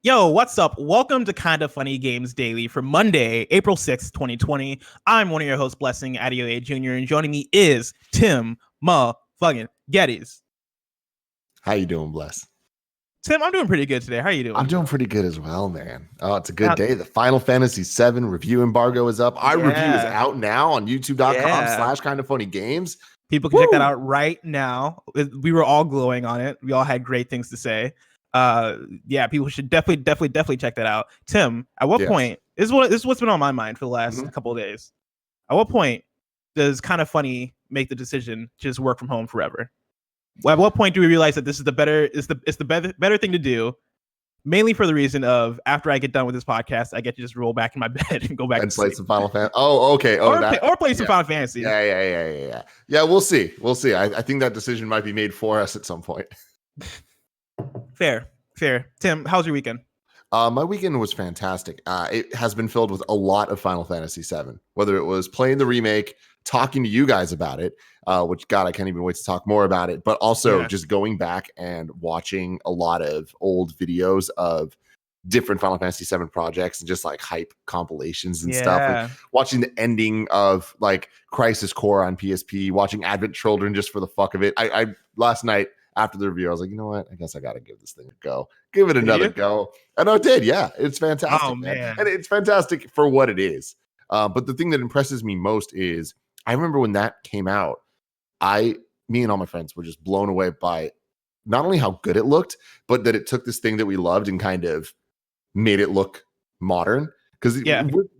Yo, what's up? Welcome to Kinda Funny Games Daily for Monday, April 6th, 2020. I'm one of your hosts, Blessing Adeoye Jr., and joining me is Tim fucking GiBIZ. How you doing, Bless? Tim, I'm doing pretty good today. How are you doing? I'm doing pretty good as well, man. Oh, it's a good day. The Final Fantasy VII review embargo is up. Our review is out now on youtube.com/kindafunnygames. People can check that out right now. We were all glowing on it. We all had great things to say. People should definitely check that out. Tim, at what point this is what's been on my mind for the last couple of days. At what point does Kinda Funny make the decision to just work from home forever? At what point do we realize that this is the better thing to do? Mainly for the reason of after I get done with this podcast, I get to just roll back in my bed and go back and to play sleep. some Final Fantasy. Oh, okay. Or play some Final Fantasy. Yeah. We'll see. I think that decision might be made for us at some point. Fair. Tim, how's your weekend? My weekend was fantastic. It has been filled with a lot of Final Fantasy VII, whether it was playing the remake, talking to you guys about it, which, God, I can't even wait to talk more about it, but also just going back and watching a lot of old videos of different Final Fantasy VII projects and just like hype compilations and stuff. Like watching the ending of like Crisis Core on PSP, watching Advent Children just for the fuck of it. I last night, after the review, I was like, you know what? I guess I got to give this thing a go. Give it another go. And I did. Yeah, it's fantastic. Oh, man. And it's fantastic for what it is. But the thing that impresses me most is I remember when that came out, me and all my friends were just blown away by not only how good it looked, but that it took this thing that we loved and kind of made it look modern. Because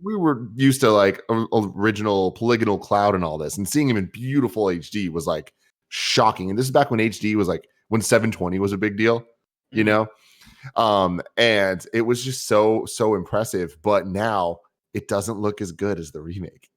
we were used to like original polygonal cloud and all this, and seeing him in beautiful HD was like shocking. And this is back when HD was like when 720 was a big deal, you know? And it was just so impressive. But now it doesn't look as good as the remake.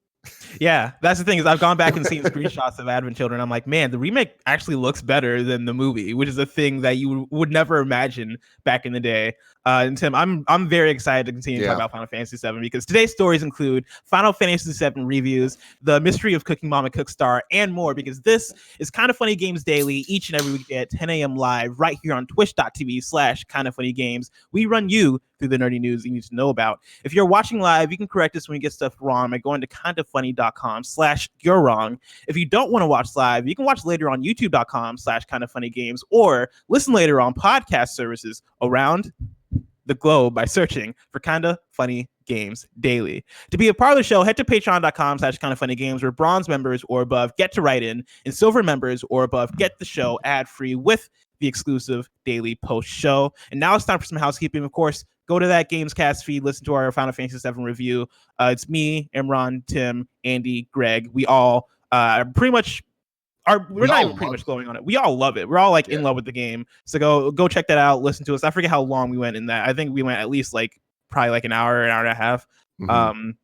Yeah, that's the thing is I've gone back and seen screenshots of Advent Children. I'm like, man, the remake actually looks better than the movie, which is a thing that you would never imagine back in the day. And Tim, I'm very excited to continue to talk about Final Fantasy VII because today's stories include Final Fantasy VII reviews, the mystery of Cooking Mom at Cookstar, and more. Because this is Kinda Funny Games Daily each and every week at 10 a.m. live right here on twitch.tv/kindafunnygames. We run you through the nerdy news you need to know about. If you're watching live, you can correct us when you get stuff wrong by going to kindafunny.com/you're wrong. If you don't want to watch live, you can watch later on youtube.com/kindafunnygames or listen later on podcast services around the globe by searching for Kinda Funny Games Daily. To be a part of the show, head to patreon.com/kindafunnygames where bronze members or above get to write in, and silver members or above get the show ad-free with the exclusive daily post show. And now it's time for some housekeeping. Of course, go to that Gamescast feed, listen to our Final Fantasy VII review. It's me, Imran, Tim, Andy, Greg. We all pretty much we're not even pretty much glowing on it. We all love it. We're all like in love with the game. So go check that out. Listen to us. I forget how long we went in that. I think we went at least like probably like an hour and a half. It's one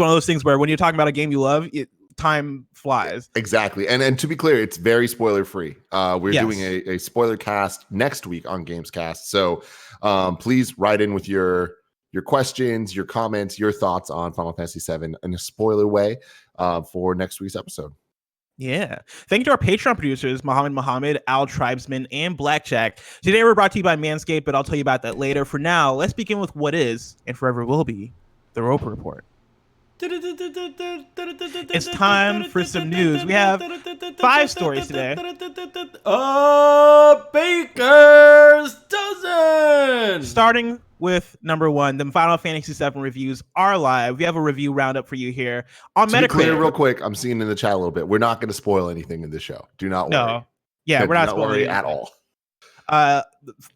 of those things where when you're talking about a game you love, time flies. Exactly. And to be clear, it's very spoiler free. We're doing a spoiler cast next week on Gamescast. So please write in with your questions, your comments, your thoughts on Final Fantasy VII in a spoiler way for next week's episode. Yeah. Thank you to our Patreon producers, Muhammad, Al Tribesman, and Blackjack. Today we're brought to you by Manscaped, but I'll tell you about that later. For now, let's begin with what is, and forever will be, the Roper Report. It's time for some news. We have 5 stories today. A baker's dozen! Starting with number 1, the Final Fantasy VII reviews are live. We have a review roundup for you here on Metacritic. To be clear, real quick, I'm seeing in the chat a little bit. We're not going to spoil anything in this show. Do not worry. No. Yeah, we're not spoiling at all.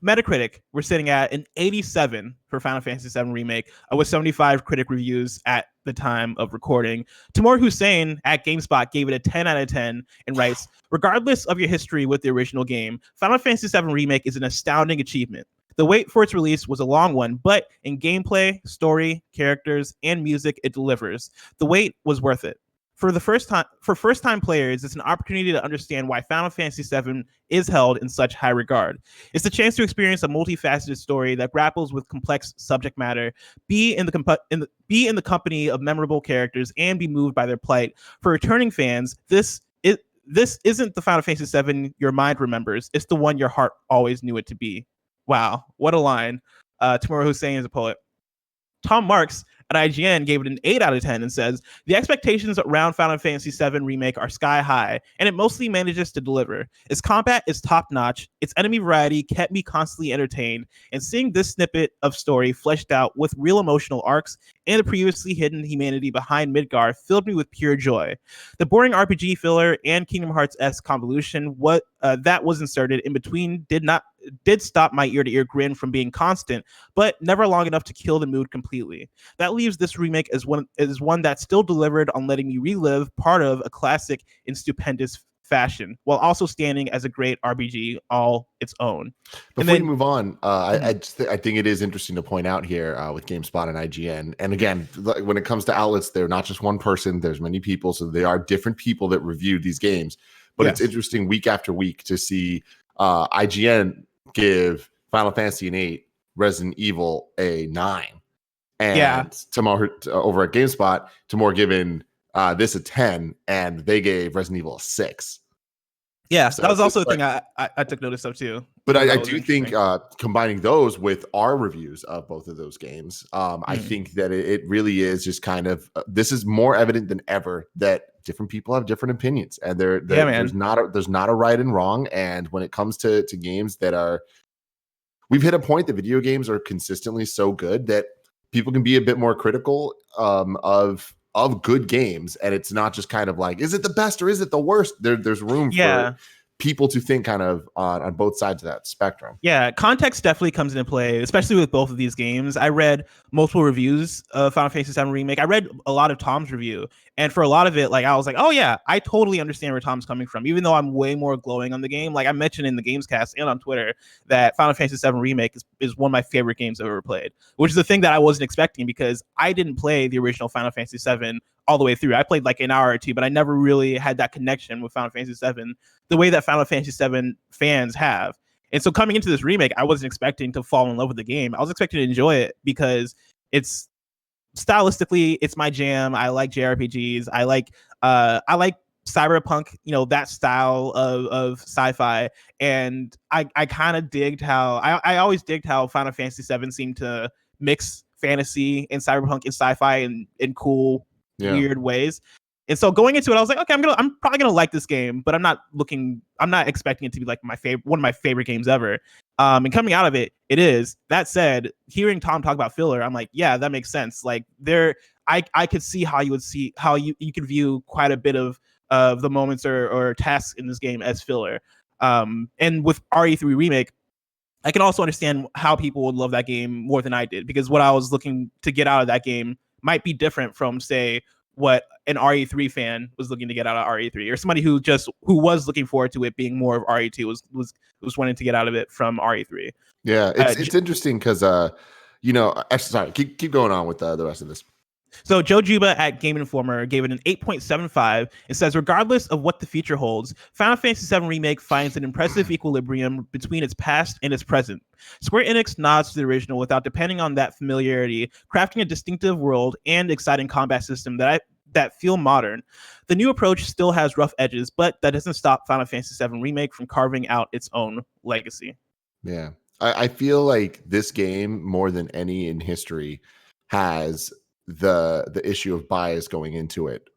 Metacritic, we're sitting at an 87 for Final Fantasy VII Remake with 75 critic reviews at the time of recording. Tamor Hussein at GameSpot gave it a 10 out of 10 and writes, regardless of your history with the original game, Final Fantasy VII Remake is an astounding achievement. The wait for its release was a long one, but in gameplay, story, characters, and music, it delivers. The wait was worth it. For first-time players, it's an opportunity to understand why Final Fantasy VII is held in such high regard. It's a chance to experience a multifaceted story that grapples with complex subject matter, be in the company of memorable characters, and be moved by their plight. For returning fans, this isn't the Final Fantasy VII your mind remembers. It's the one your heart always knew it to be. Wow, what a line. Tamura Hussein is a poet. Tom Marks at IGN gave it an 8 out of 10 and says, the expectations around Final Fantasy VII Remake are sky high, and it mostly manages to deliver. Its combat is top-notch, its enemy variety kept me constantly entertained, and seeing this snippet of story fleshed out with real emotional arcs and the previously hidden humanity behind Midgar filled me with pure joy. The boring RPG filler and Kingdom Hearts-esque convolution that was inserted in between did stop my ear-to-ear grin from being constant, but never long enough to kill the mood completely. That leaves this remake as one that still delivered on letting me relive part of a classic in stupendous fashion, while also standing as a great RPG all its own. Before we move on, I think it is interesting to point out here with GameSpot and IGN. And again, when it comes to outlets, they're not just one person. There's many people, so they are different people that review these games. But It's interesting week after week to see IGN give Final Fantasy VIII, Resident Evil a 9. And Tamar over at GameSpot, Tamar giving this a 10, and they gave Resident Evil a 6. Yeah, so that was also a thing I took notice of too. But I do think combining those with our reviews of both of those games, I think that it really is just kind of this is more evident than ever that different people have different opinions, and there's not a right and wrong. And when it comes to games that are, we've hit a point that video games are consistently so good that people can be a bit more critical of good games, and it's not just kind of like, is it the best or is it the worst? There's room for people to think kind of on both sides of that spectrum. Yeah, context definitely comes into play, especially with both of these games. I read multiple reviews of Final Fantasy VII Remake. I read a lot of Tom's review, and for a lot of it, like I was like, oh yeah, I totally understand where Tom's coming from, even though I'm way more glowing on the game. Like I mentioned in the Gamescast and on Twitter that Final Fantasy VII Remake is one of my favorite games I've ever played, which is the thing that I wasn't expecting because I didn't play the original Final Fantasy VII all the way through. I played like an hour or two, but I never really had that connection with Final Fantasy VII the way that Final Fantasy VII fans have. And so coming into this remake, I wasn't expecting to fall in love with the game. I was expecting to enjoy it because it's stylistically, it's my jam. I like JRPGs. I like cyberpunk, that style of sci-fi. And I kind of digged how I always digged how Final Fantasy VII seemed to mix fantasy and cyberpunk and sci-fi in cool, weird ways. And so going into it, I was like, okay, I'm probably gonna like this game, but I'm not expecting it to be like one of my favorite games ever. And coming out of it, it is. That said, hearing Tom talk about filler, I'm like, yeah, that makes sense. Like I could see how you could view quite a bit of the moments or tasks in this game as filler. And with RE3 Remake, I can also understand how people would love that game more than I did, because what I was looking to get out of that game might be different from, say, what an RE3 fan was looking to get out of RE3, or somebody who was looking forward to it being more of RE2 was wanting to get out of it from RE3. Yeah, it's interesting because actually, sorry, keep going on with the rest of this. So Joe Juba at Game Informer gave it an 8.75 and says, regardless of what the future holds, Final Fantasy VII Remake finds an impressive equilibrium between its past and its present. Square Enix nods to the original without depending on that familiarity, crafting a distinctive world and exciting combat system that feel modern. The new approach still has rough edges, but that doesn't stop Final Fantasy VII Remake from carving out its own legacy. Yeah, I feel like this game, more than any in history, has the issue of bias going into it,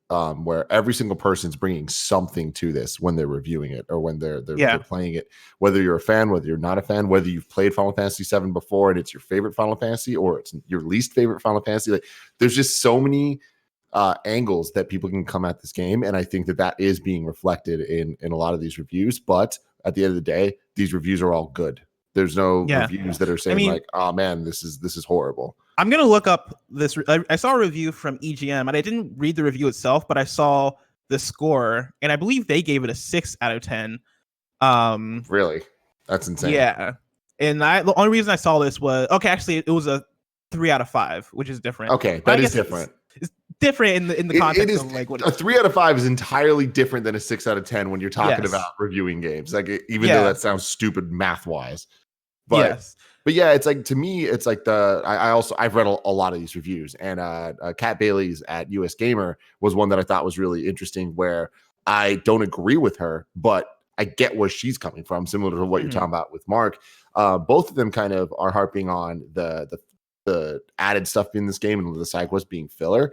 where every single person's bringing something to this when they're reviewing it or when they're playing it, whether you're a fan, whether you're not a fan, whether you've played Final Fantasy VII before and it's your favorite Final Fantasy or it's your least favorite Final Fantasy. Like, there's just so many angles that people can come at this game, and I think that is being reflected in a lot of these reviews. But at the end of the day, these reviews are all good. There's no reviews that are saying like, oh man, this is horrible. I'm going to look up this. I saw a review from EGM, and I didn't read the review itself, but I saw the score, and I believe they gave it a 6 out of 10. Really? That's insane. Yeah. And the only reason I saw this was, actually, it was a 3 out of 5, which is different. Okay, that is different. It's different in the context of like what a 3 out of 5 is entirely different than a 6 out of 10 when you're talking about reviewing games. Like, even though that sounds stupid math-wise. But yeah, it's like, to me, it's like I've read a lot of these reviews, and Kat Bailey's at US Gamer was one that I thought was really interesting, where I don't agree with her, but I get where she's coming from, similar to what you're Mhm. talking about with Mark. Both of them kind of are harping on the added stuff in this game and the side quest being filler.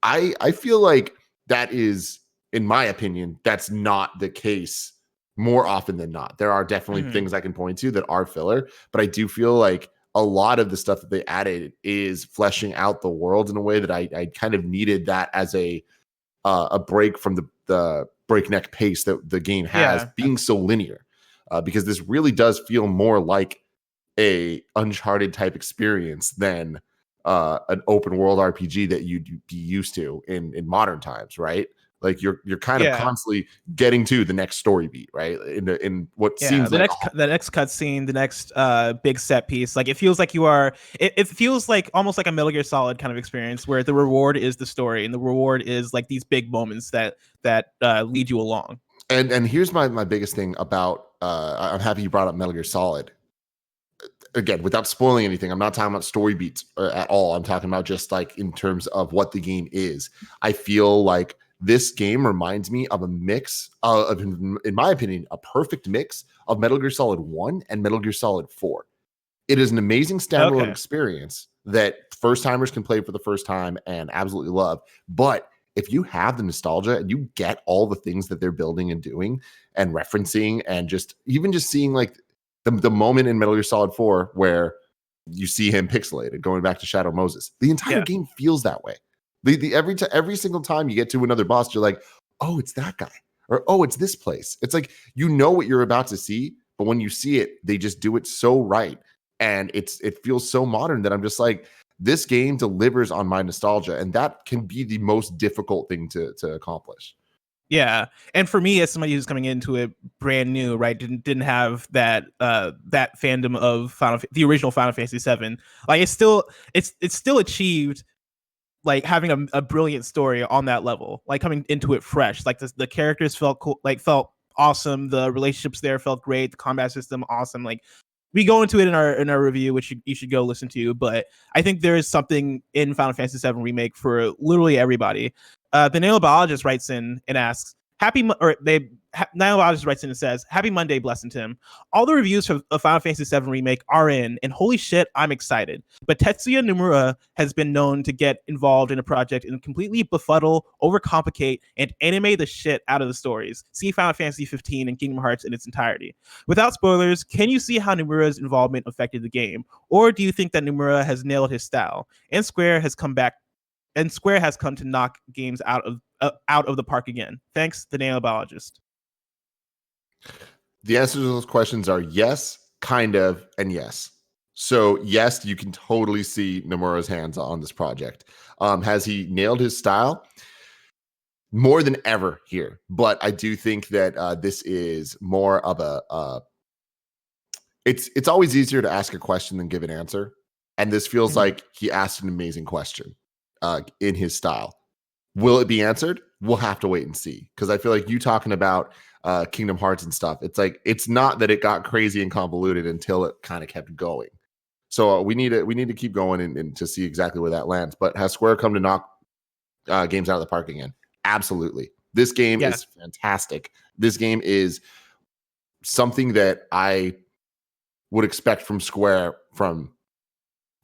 I feel like that is, in my opinion, that's not the case more often than not. There are definitely Mhm. things I can point to that are filler, but I do feel like a lot of the stuff that they added is fleshing out the world in a way that I kind of needed that as a break from the breakneck pace that the game has, Yeah. being so linear, because this really does feel more like a Uncharted type experience than an open world RPG that you'd be used to in modern times, right? Like you're kind of Yeah. constantly getting to the next story beat, right? In what Yeah, seems the like next cutscene, the next big set piece, like it feels like you are. It feels like almost like a Metal Gear Solid kind of experience, where the reward is the story, and the reward is like these big moments that lead you along. and here's my biggest thing about I'm happy you brought up Metal Gear Solid. Again, without spoiling anything, I'm not talking about story beats at all. I'm talking about just like in terms of what the game is. I feel like this game reminds me of a mix of, in my opinion, a perfect mix of Metal Gear Solid 1 and Metal Gear Solid 4. It is an amazing standalone Okay. experience that first timers can play for the first time and absolutely love. But if you have the nostalgia and you get all the things that they're building and doing and referencing, and just even just seeing like the moment in Metal Gear Solid 4 where you see him pixelated going back to Shadow Moses, the entire Yeah. game feels that way. The every single time you get to another boss, you're like, oh, it's that guy, or oh, it's this place. It's like you know what you're about to see, but when you see it, they just do it so right, and it feels so modern that I'm just like, this game delivers on my nostalgia, and that can be the most difficult thing to accomplish. Yeah, and for me, as somebody who's coming into it brand new, right, didn't have that that fandom of the original Final Fantasy VII. Like it's still achieved like having a brilliant story on that level. Like coming into it fresh, like the characters felt cool, like felt awesome. The relationships there felt great. The combat system awesome. Like we go into it in our review, which you should go listen to. But I think there is something in Final Fantasy VII Remake for literally everybody. The Nano Biologist writes in and asks, Nano Biologist writes in and says, "Happy Monday, Blessing Tim. All the reviews of Final Fantasy VII Remake are in, and holy shit, I'm excited. But Tetsuya Nomura has been known to get involved in a project and completely befuddle, overcomplicate, and anime the shit out of the stories. See Final Fantasy 15 and Kingdom Hearts in its entirety. Without spoilers, can you see how Nomura's involvement affected the game? Or do you think that Nomura has nailed his style, and Square has come to knock games out of the park again? Thanks, the Nano Biologist." The answers to those questions are yes, kind of, and yes. So yes, you can totally see Nomura's hands on this project. Has he nailed his style? More than ever here. But I do think that this is more of a it's always easier to ask a question than give an answer. And this feels like he asked an amazing question in his style. Will it be answered? We'll have to wait and see. Because I feel like you talking about Kingdom Hearts and stuff, it's like it's not that it got crazy and convoluted until it kind of kept going. So we need to keep going and to see exactly where that lands. But has Square come to knock games out of the park again? Absolutely. This game is fantastic. This game is something that I would expect from Square from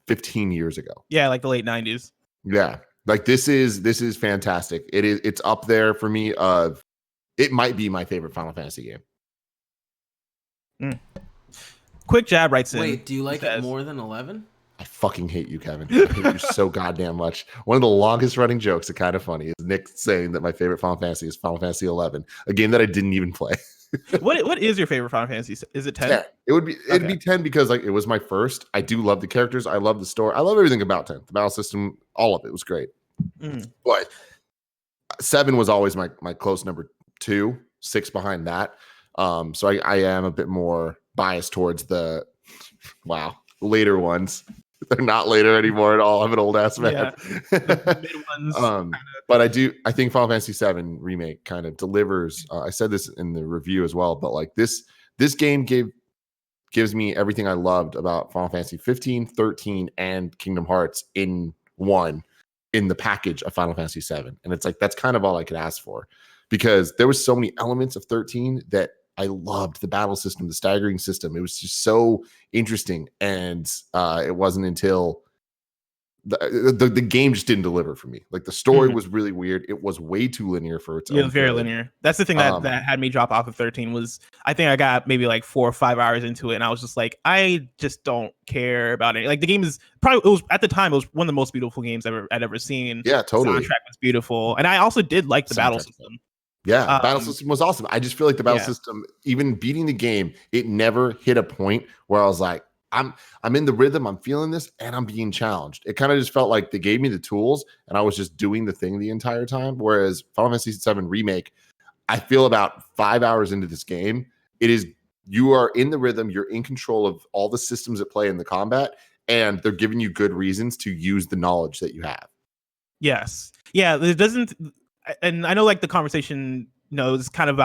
15 years ago. Yeah, like the late 90s. Yeah. Like this is fantastic. It's up there for me. It might be my favorite Final Fantasy game. Quick Jab writes in. Wait, do you like it more than 11? I fucking hate you, Kevin. I hate you so goddamn much. One of the longest running jokes, and kind of funny, is Nick saying that my favorite Final Fantasy is Final Fantasy 11, a game that I didn't even play. What is your favorite Final Fantasy? Is it 10? 10. It'd be 10 because like it was my first. I do love the characters. I love the story. I love everything about 10. The battle system, all of it was great. But 7 was always my close number 2, 6 behind that. So I am a bit more biased towards the later ones. They're not later anymore at all. I'm an old ass man. Yeah. The mid ones, but I think Final Fantasy VII Remake kind of delivers. I said this in the review as well, but like this game gives me everything I loved about Final Fantasy 15, 13, and Kingdom Hearts in one, in the package of Final Fantasy VII. And it's like that's kind of all I could ask for, because there was so many elements of 13 that I loved the battle system, the staggering system. It was just so interesting. And it wasn't until the game just didn't deliver for me. Like the story was really weird. It was way too linear for its own. It was very linear. That's the thing that had me drop off of 13 was I think I got maybe like 4 or 5 hours into it and I was just like, I just don't care about it. Like the game is probably, it was at the time, it was one of the most beautiful games I'd ever seen. Yeah, totally. The soundtrack was beautiful. And I also did like the battle system. Yeah, battle system was awesome. I just feel like the battle system, even beating the game, it never hit a point where I was like, I'm in the rhythm, I'm feeling this, and I'm being challenged. It kind of just felt like they gave me the tools and I was just doing the thing the entire time. Whereas Final Fantasy VII Remake, I feel about 5 hours into this game, you are in the rhythm, you're in control of all the systems at play in the combat, and they're giving you good reasons to use the knowledge that you have. Yes. Yeah, it doesn't, and I know like the conversation it's kind of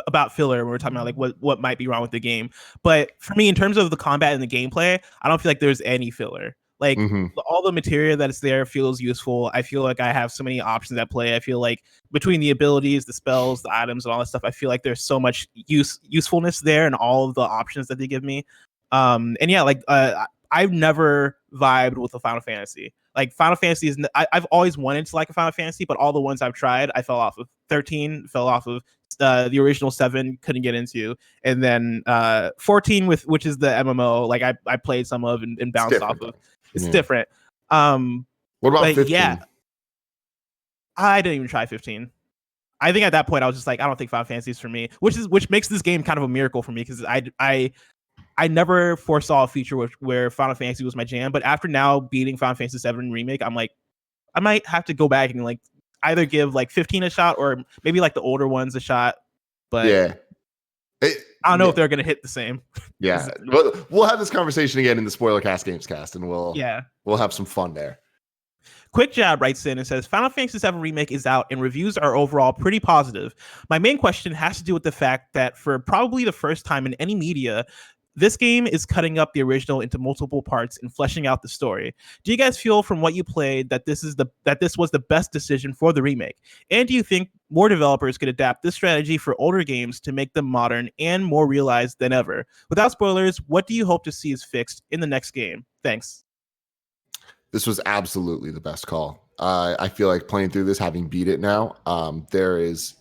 about filler when we're talking about like what might be wrong with the game. But for me, in terms of the combat and the gameplay, I don't feel like there's any filler. Like all the material that is there feels useful. I feel like I have so many options at play. I feel like between the abilities, the spells, the items, and all that stuff, I feel like there's so much usefulness there and all of the options that they give me. And yeah, like I've never vibed with a Final Fantasy. Like Final Fantasy is, I've always wanted to like a Final Fantasy, but all the ones I've tried, I fell off of. 13 fell off of. The original 7 couldn't get into, and then 14 which is the MMO. Like I played some of and bounced off of. It's different. What about 15? Yeah, I didn't even try 15. I think at that point I was just like, I don't think Final Fantasy is for me, which makes this game kind of a miracle for me because I never foresaw a future where Final Fantasy was my jam, but after now beating Final Fantasy VII Remake, I'm like, I might have to go back and like either give like 15 a shot or maybe like the older ones a shot. But yeah, I don't know if they're gonna hit the same. Yeah, we'll have this conversation again in the Spoiler Cast Games Cast, and we'll have some fun there. Quickjab writes in and says, Final Fantasy VII Remake is out and reviews are overall pretty positive. My main question has to do with the fact that for probably the first time in any media, this game is cutting up the original into multiple parts and fleshing out the story. Do you guys feel from what you played that this was the best decision for the remake? And do you think more developers could adapt this strategy for older games to make them modern and more realized than ever? Without spoilers, what do you hope to see is fixed in the next game? Thanks. This was absolutely the best call. I feel like playing through this, having beat it now, there is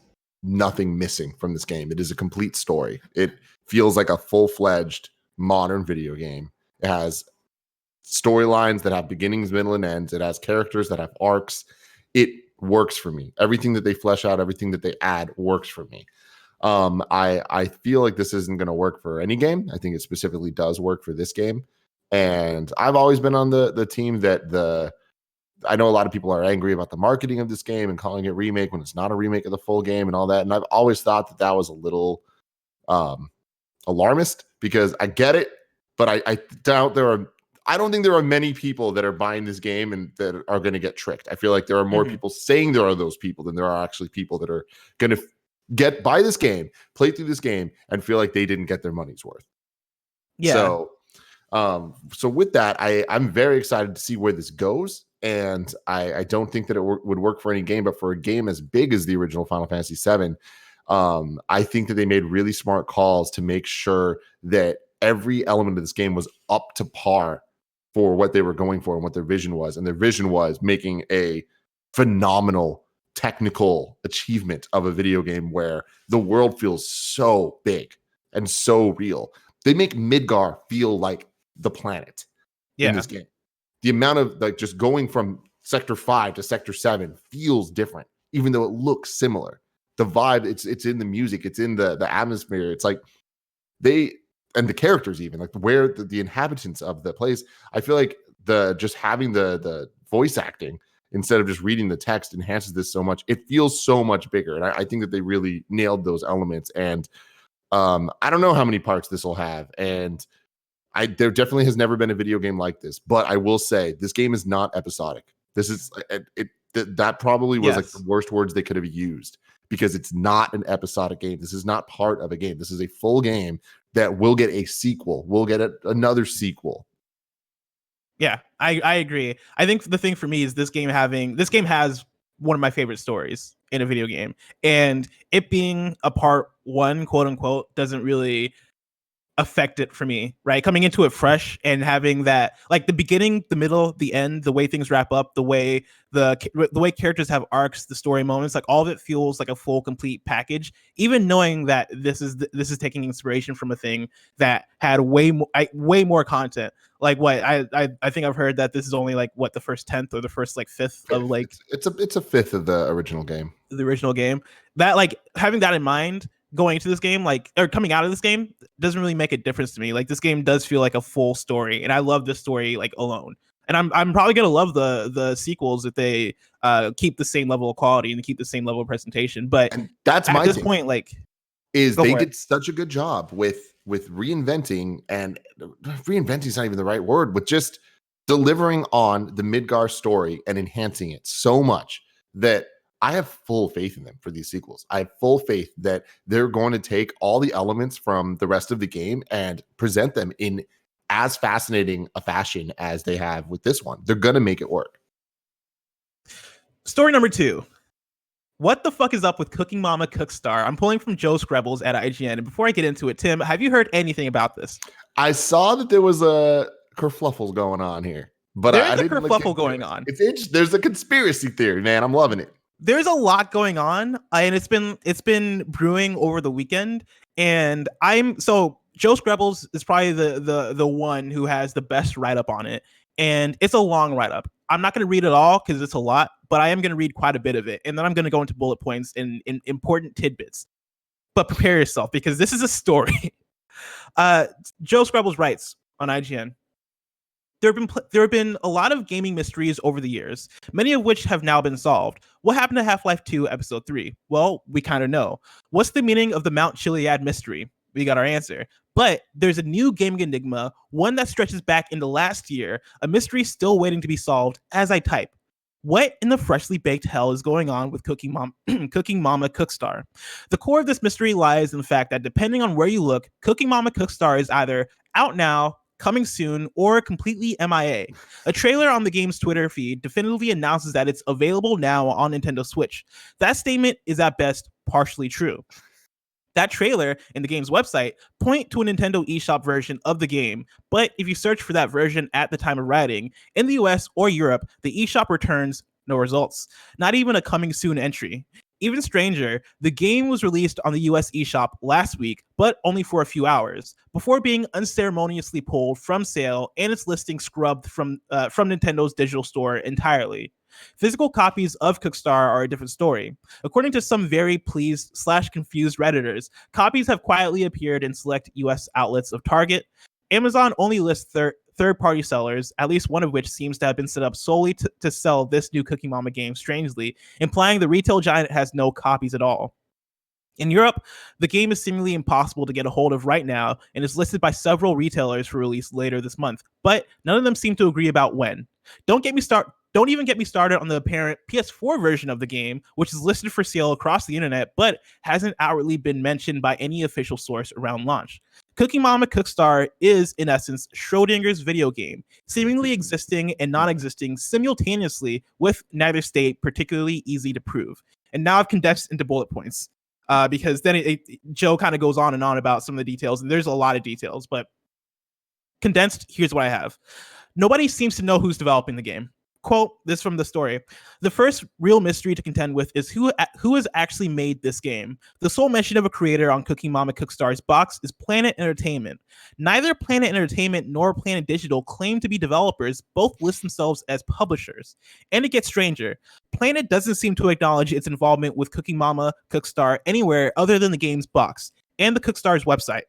nothing missing from this game. It is a complete story. It feels like a full-fledged modern video game. It has storylines that have beginnings, middle, and ends. It has characters that have arcs. It works for me. Everything that they flesh out, everything that they add works for me. I feel like this isn't going to work for any game. I think it specifically does work for this game. And I've always been on the team that I know a lot of people are angry about the marketing of this game and calling it remake when it's not a remake of the full game and all that. And I've always thought that was a little alarmist because I get it, but I doubt I don't think there are many people that are buying this game and that are going to get tricked. I feel like there are more people saying there are those people than there are actually people that are going to buy this game, play through this game, and feel like they didn't get their money's worth. Yeah. So with that, I'm very excited to see where this goes. And I don't think that it would work for any game, but for a game as big as the original Final Fantasy VII, I think that they made really smart calls to make sure that every element of this game was up to par for what they were going for and what their vision was. And their vision was making a phenomenal technical achievement of a video game where the world feels so big and so real. They make Midgar feel like the planet in this game. The amount of like just going from Sector 5 to Sector 7 feels different, even though it looks similar. The vibe, it's in the music, it's in the atmosphere. It's like and the characters, even like where the inhabitants of the place. I feel like just having the voice acting instead of just reading the text enhances this so much. It feels so much bigger, and I think that they really nailed those elements. And I don't know how many parts this will have, and there definitely has never been a video game like this. But I will say this game is not episodic. This is that probably was like the worst words they could have used, because it's not an episodic game. This is not part of a game. This is a full game that will get a sequel. We'll get another sequel. Yeah, I agree. I think the thing for me is this game has one of my favorite stories in a video game, and it being a part 1, quote unquote, doesn't really affect it for me, right? Coming into it fresh and having that, like, the beginning, the middle, the end, the way things wrap up, the way the way characters have arcs, the story moments, like all of it feels like a full complete package. Even knowing that this is taking inspiration from a thing that had way more content. Like what I think I've heard that this is only like what the first 10th or the first like 5th of like it's a fifth of the original game. The original game. That, like, having that in mind going into this game, like, or coming out of this game, doesn't really make a difference to me. Like, this game does feel like a full story, and I love this story like alone. And I'm probably gonna love the sequels if they keep the same level of quality and keep the same level of presentation. But and that's at this point, like, is they did such a good job with reinventing, and reinventing is not even the right word, with just delivering on the Midgar story and enhancing it so much that I have full faith in them for these sequels. I have full faith that they're going to take all the elements from the rest of the game and present them in as fascinating a fashion as they have with this one. They're going to make it work. Story number 2. What the fuck is up with Cooking Mama Cookstar? I'm pulling from Joe Skrebels at IGN. And before I get into it, Tim, have you heard anything about this? I saw that there was a kerfluffle going on here. But there's a kerfluffle going on. It's interesting. There's a conspiracy theory, man. I'm loving it. There's a lot going on, and it's been brewing over the weekend. And Joe Skrebels is probably the one who has the best write-up on it, and it's a long write-up. I'm not going to read it all because it's a lot, but I am going to read quite a bit of it, and then I'm going to go into bullet points and important tidbits. But prepare yourself, because this is a story. Joe Skrebels writes on IGN. There have been a lot of gaming mysteries over the years, many of which have now been solved. What happened to Half-Life 2 Episode 3? Well, we kind of know. What's the meaning of the Mount Chiliad mystery? We got our answer. But there's a new gaming enigma, one that stretches back into last year, a mystery still waiting to be solved as I type. What in the freshly baked hell is going on with Cooking Mama Cookstar? The core of this mystery lies in the fact that depending on where you look, Cooking Mama Cookstar is either out now, coming soon, or completely MIA. A trailer on the game's Twitter feed definitively announces that it's available now on Nintendo Switch. That statement is at best partially true. That trailer and the game's website point to a Nintendo eShop version of the game, but if you search for that version at the time of writing, in the US or Europe, the eShop returns no results, not even a coming soon entry. Even stranger, the game was released on the US eShop last week, but only for a few hours, before being unceremoniously pulled from sale and its listing scrubbed from Nintendo's digital store entirely. Physical copies of Cookstar are a different story. According to some very pleased/confused Redditors, copies have quietly appeared in select US outlets of Target. Amazon only lists third-party sellers, at least one of which seems to have been set up solely to sell this new Cooking Mama game, strangely, implying the retail giant has no copies at all. In Europe, the game is seemingly impossible to get a hold of right now and is listed by several retailers for release later this month, but none of them seem to agree about when. Don't even get me started on the apparent PS4 version of the game, which is listed for sale across the internet, but hasn't outwardly been mentioned by any official source around launch. Cooking Mama Cookstar is, in essence, Schrodinger's video game, seemingly existing and non-existing simultaneously, with neither state particularly easy to prove. And now I've condensed into bullet points, because then Joe kind of goes on and on about some of the details, and there's a lot of details, but condensed, here's what I have. Nobody seems to know who's developing the game. Quote, this from the story. The first real mystery to contend with is who has actually made this game. The sole mention of a creator on Cooking Mama Cookstar's box is Planet Entertainment. Neither Planet Entertainment nor Planet Digital claim to be developers. Both list themselves as publishers. And it gets stranger. Planet doesn't seem to acknowledge its involvement with Cooking Mama Cookstar anywhere other than the game's box and the Cookstar's website.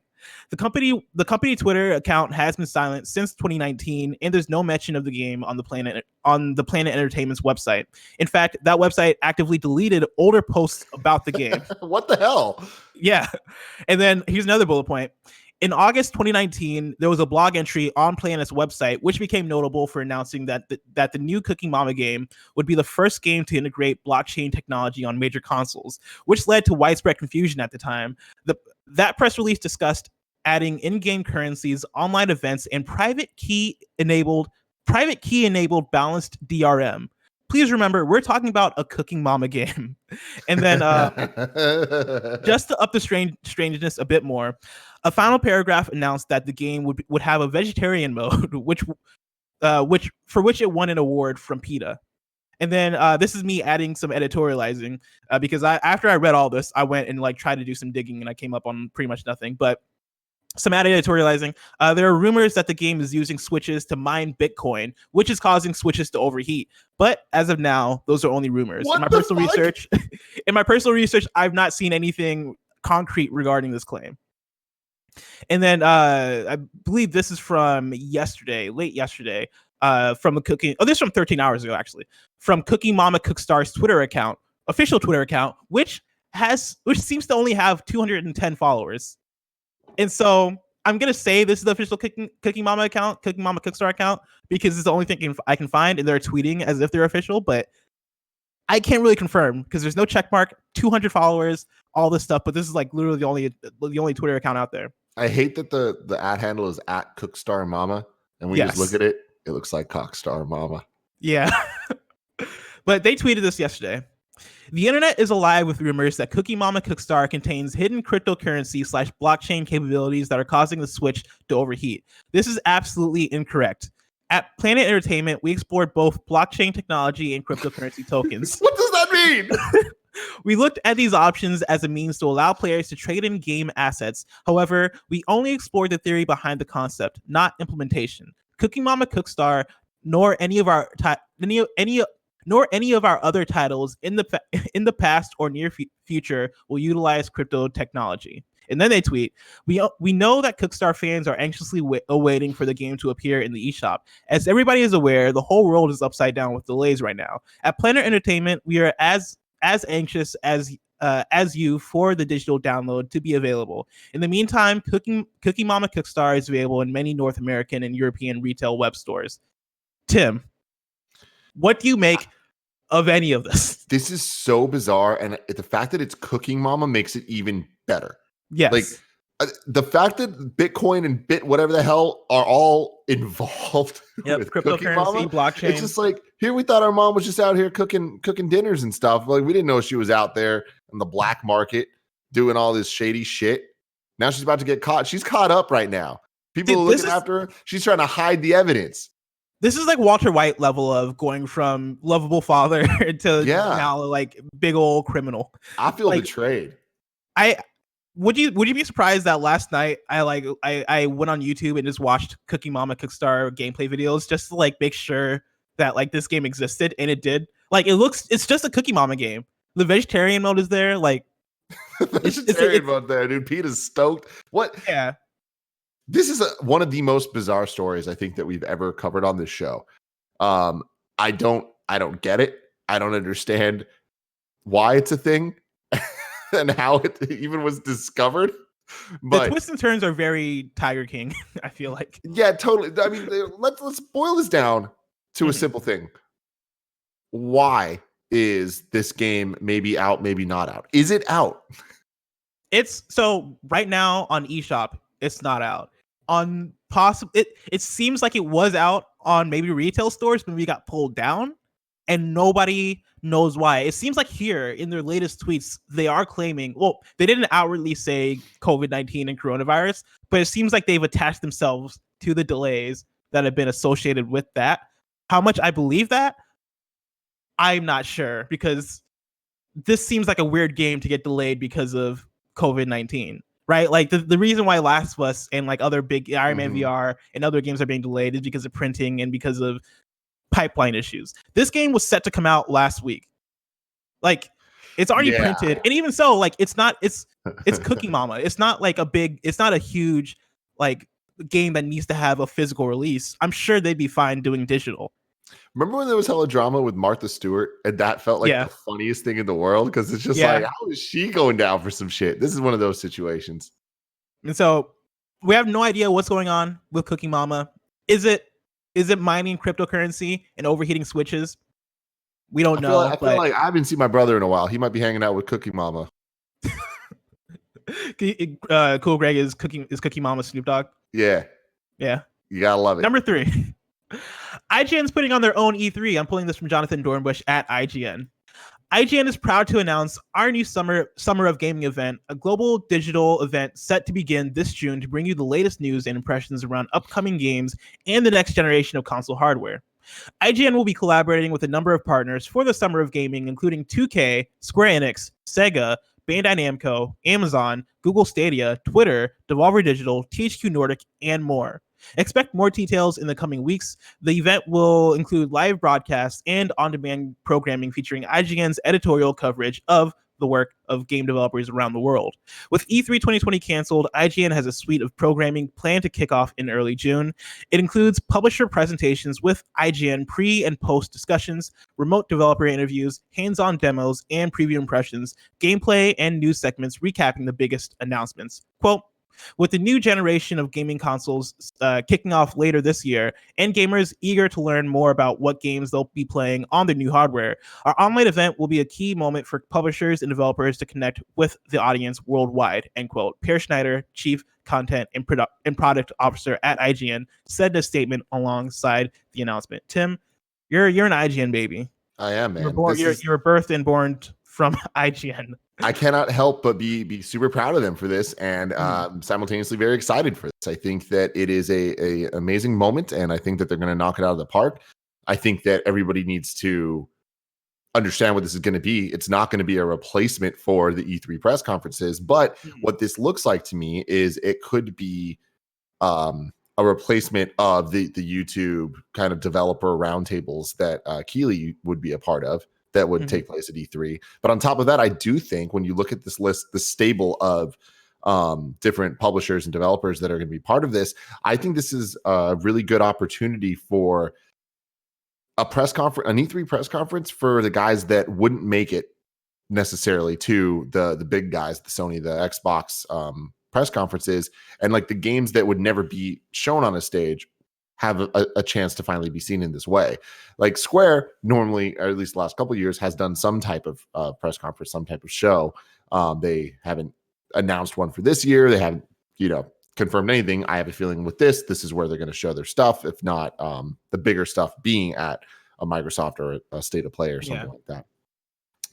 The company Twitter account has been silent since 2019, and there's no mention of the game on the Planet Entertainment's website. In fact, that website actively deleted older posts about the game. What the hell? Yeah. And then here's another bullet point. In August 2019, there was a blog entry on Planet's website, which became notable for announcing that the new Cooking Mama game would be the first game to integrate blockchain technology on major consoles, which led to widespread confusion at the time. That press release discussed adding in-game currencies, online events, and private key enabled balanced DRM. please remember we're talking about a Cooking Mama game. And then just to up the strangeness a bit more, a final paragraph announced that the game would have a vegetarian mode, which for which it won an award from PETA. And then this is me adding some editorializing because after I read all this, I went and like tried to do some digging and I came up on pretty much nothing. But some added editorializing. There are rumors that the game is using switches to mine Bitcoin, which is causing switches to overheat. But as of now, those are only rumors. In my personal research, I've not seen anything concrete regarding this claim. And then I believe this is from late yesterday. From this is from 13 hours ago, actually, from Cooking Mama Cookstar's Twitter account, official Twitter account, which seems to only have 210 followers. And so I'm gonna say this is the official Cooking Mama account, Cooking Mama Cookstar account, because it's the only thing I can find, and they're tweeting as if they're official, but I can't really confirm because there's no check mark, 200 followers, all this stuff. But this is like literally the only Twitter account out there. I hate that the ad handle is at Cookstar Mama, and we just look at it. It looks like Cockstar Mama. Yeah. But they tweeted this yesterday. The internet is alive with rumors that Cooking Mama Cookstar contains hidden cryptocurrency / blockchain capabilities that are causing the Switch to overheat. This is absolutely incorrect. At Planet Entertainment, we explored both blockchain technology and cryptocurrency tokens. What does that mean? We looked at these options as a means to allow players to trade in game assets. However, we only explored the theory behind the concept, not implementation. Cooking Mama Cookstar, nor any of our other titles in the past or near future will utilize crypto technology. And then they tweet, we know that Cookstar fans are anxiously awaiting for the game to appear in the eShop. As everybody is aware, the whole world is upside down with delays right now. At Planet Entertainment, we are as anxious as you for the digital download to be available. In the meantime, Cooking Mama Cookstar is available in many North American and European retail web stores. Tim, what do you make of any of this? This is so bizarre, and the fact that it's Cooking Mama makes it even better. Yes. Like the fact that Bitcoin and whatever the hell are all involved with cryptocurrency, blockchain. It's just like, here we thought our mom was just out here cooking dinners and stuff. Like we didn't know she was out there in the black market doing all this shady shit. Now she's about to get caught. She's caught up right now. People are looking after her. She's trying to hide the evidence. This is like Walter White level of going from lovable father to now like big old criminal. I feel betrayed. Would you be surprised that last night I went on YouTube and just watched Cooking Mama Cookstar gameplay videos just to like make sure that like this game existed, and it did. Like it's just a Cooking Mama game. The vegetarian mode is there, like vegetarian mode there, dude. Pete is stoked. What? Yeah. This is one of the most bizarre stories I think that we've ever covered on this show. I don't get it. I don't understand why it's a thing. And how it even was discovered. But the twists and turns are very Tiger King, I feel like. Yeah, totally. I mean, let's boil this down to a simple thing. Why is this game maybe out, maybe not out? Is it out? It's so right now on eShop, it's not out. On it seems like it was out on maybe retail stores, but we got pulled down, and nobody knows why. It seems like here in their latest tweets, they are claiming, well, they didn't outwardly say COVID-19 and coronavirus, but it seems like they've attached themselves to the delays that have been associated with that. How much I believe that, I'm not sure, because this seems like a weird game to get delayed because of COVID-19, right? Like the reason why Last of Us and like other big Iron Man VR and other games are being delayed is because of printing and because of pipeline issues. This game was set to come out last week. Like it's already printed, and even so, like it's Cooking Mama. It's not like it's not a huge like game that needs to have a physical release. I'm sure they'd be fine doing digital. Remember when there was hella drama with Martha Stewart, and that felt like the funniest thing in the world, because it's just like, how is she going down for some shit? This is one of those situations. And so we have no idea what's going on with Cooking Mama. Is it mining cryptocurrency and overheating switches? We don't know. I feel like I haven't seen my brother in a while. He might be hanging out with Cooking Mama. Cool Greg is Cooking Mama Snoop Dogg. Yeah. Yeah. You gotta love it. Number 3. IGN's putting on their own E3. I'm pulling this from Jonathan Dornbush at IGN. IGN is proud to announce our new Summer of Gaming event, a global digital event set to begin this June to bring you the latest news and impressions around upcoming games and the next generation of console hardware. IGN will be collaborating with a number of partners for the Summer of Gaming, including 2K, Square Enix, Sega, Bandai Namco, Amazon, Google Stadia, Twitter, Devolver Digital, THQ Nordic, and more. Expect more details in the coming weeks. The event will include live broadcasts and on-demand programming featuring IGN's editorial coverage of the work of game developers around the world. With E3 2020 canceled, IGN has a suite of programming planned to kick off in early June. It includes publisher presentations with IGN pre- and post-discussions, remote developer interviews, hands-on demos, and preview impressions, gameplay, and news segments recapping the biggest announcements. Quote, with the new generation of gaming consoles kicking off later this year, and gamers eager to learn more about what games they'll be playing on their new hardware, our online event will be a key moment for publishers and developers to connect with the audience worldwide, end quote. Per Schneider, Chief Content and Product Officer at IGN, said in a statement alongside the announcement. Tim, you're an IGN baby. I am, man. You were birthed and born from IGN. I cannot help but be super proud of them for this, and simultaneously very excited for this. I think that it is a amazing moment, and I think that they're going to knock it out of the park. I think that everybody needs to understand what this is going to be. It's not going to be a replacement for the E3 press conferences, but what this looks like to me is it could be a replacement of the YouTube kind of developer roundtables that Keeley would be a part of. That would take place at E3. But on top of that, I do think when you look at this list, the stable of different publishers and developers that are going to be part of this, I think this is a really good opportunity for a press conference, an E3 press conference for the guys that wouldn't make it necessarily to the big guys, the Sony, the Xbox press conferences, and like the games that would never be shown on a stage have a chance to finally be seen in this way. Like Square normally, or at least the last couple of years, has done some type of press conference, some type of show. They haven't announced one for this year. They haven't, confirmed anything. I have a feeling with this is where they're going to show their stuff, if not the bigger stuff being at a Microsoft or a State of Play or something like that.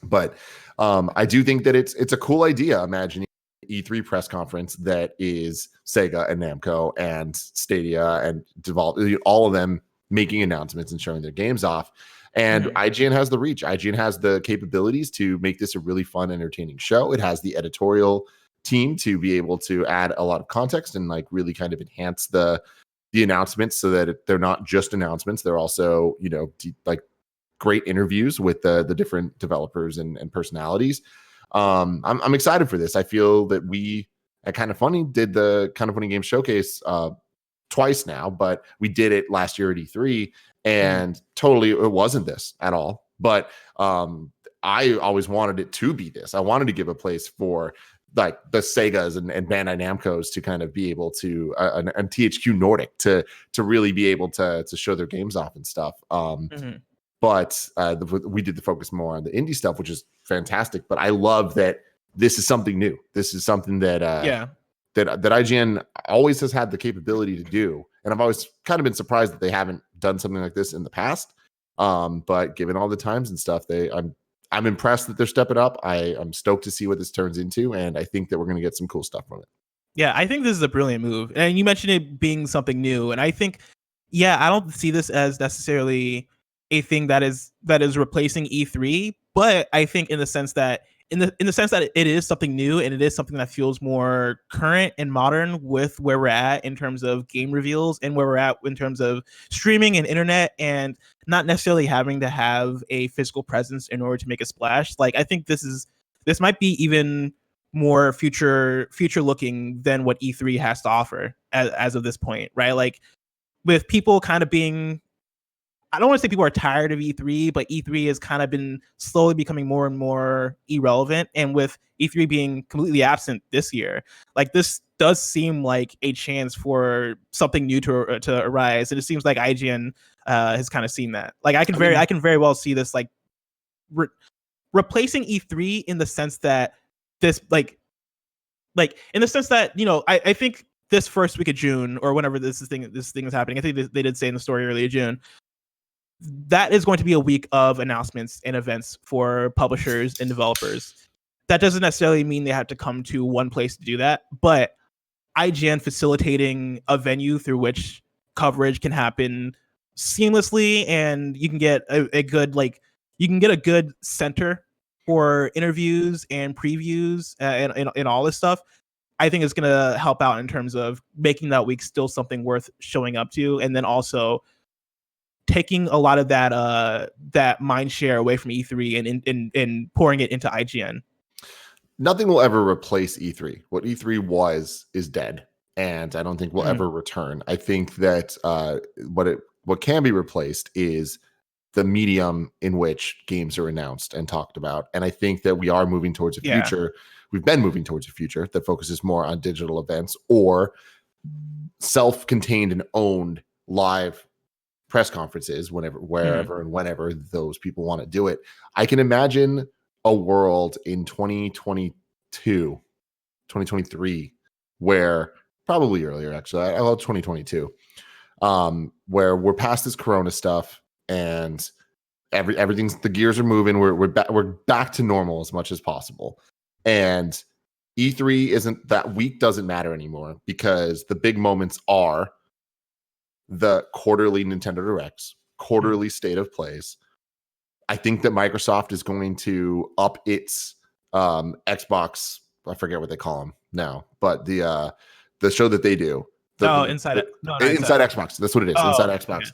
But I do think that it's a cool idea, imagining E3 press conference that is Sega and Namco and Stadia and Devolver, all of them making announcements and showing their games off. And IGN has the reach. IGN has the capabilities to make this a really fun, entertaining show. It has the editorial team to be able to add a lot of context and like really kind of enhance the announcements so that they're not just announcements. They're also, like great interviews with the different developers and personalities. I'm excited for this. I feel that we at Kind of Funny did the Kind of Funny Game Showcase twice now, but we did it last year at E3, and totally it wasn't this at all. But I always wanted it to be this. I wanted to give a place for like the Segas and Bandai Namcos to kind of be able to and THQ Nordic to really be able to show their games off and stuff. But we did the focus more on the indie stuff, which is fantastic. But I love that this is something new. This is something that that IGN always has had the capability to do, and I've always kind of been surprised that they haven't done something like this in the past. But given all the times and stuff, I'm impressed that they're stepping up. I'm stoked to see what this turns into, and I think that we're going to get some cool stuff from it. Yeah, I think this is a brilliant move, and you mentioned it being something new, and I think, I don't see this as necessarily a thing that is replacing E3, but I think in the sense that it is something new, and it is something that feels more current and modern with where we're at in terms of game reveals and where we're at in terms of streaming and internet, and not necessarily having to have a physical presence in order to make a splash. Like, I think this might be even more future looking than what E3 has to offer as of this point, right? Like, with people kind of being, I don't want to say people are tired of E3, but E3 has kind of been slowly becoming more and more irrelevant. And with E3 being completely absent this year, like, this does seem like a chance for something new to arise. And it seems like IGN has kind of seen that. Like, I can very well see this like replacing E3 in the sense that this like in the sense that, I think this first week of June, or whenever this thing is happening, I think they did say in the story early June, that is going to be a week of announcements and events for publishers and developers. That doesn't necessarily mean they have to come to one place to do that, but IGN facilitating a venue through which coverage can happen seamlessly, and you can get a good center for interviews and previews and all this stuff. I think it's going to help out in terms of making that week still something worth showing up to, and then also taking a lot of that mind share away from E3 and pouring it into IGN. Nothing will ever replace E3. What E3 was is dead, and I don't think will ever return. I think that what can be replaced is the medium in which games are announced and talked about. And I think that we are moving towards a future. We've been moving towards a future that focuses more on digital events or self-contained and owned live press conferences wherever and whenever those people want to do it. I can imagine a world in 2022, 2023, where probably earlier, actually, I love 2022, where we're past this Corona stuff and everything's, the gears are moving. We're back to normal as much as possible. And E3 isn't, that week doesn't matter anymore, because the big moments are the quarterly Nintendo Directs, quarterly state of plays. I think that Microsoft is going to up its Xbox, I forget what they call them now, but the show that they do. Inside Xbox. That's what it is. Inside Xbox. Okay.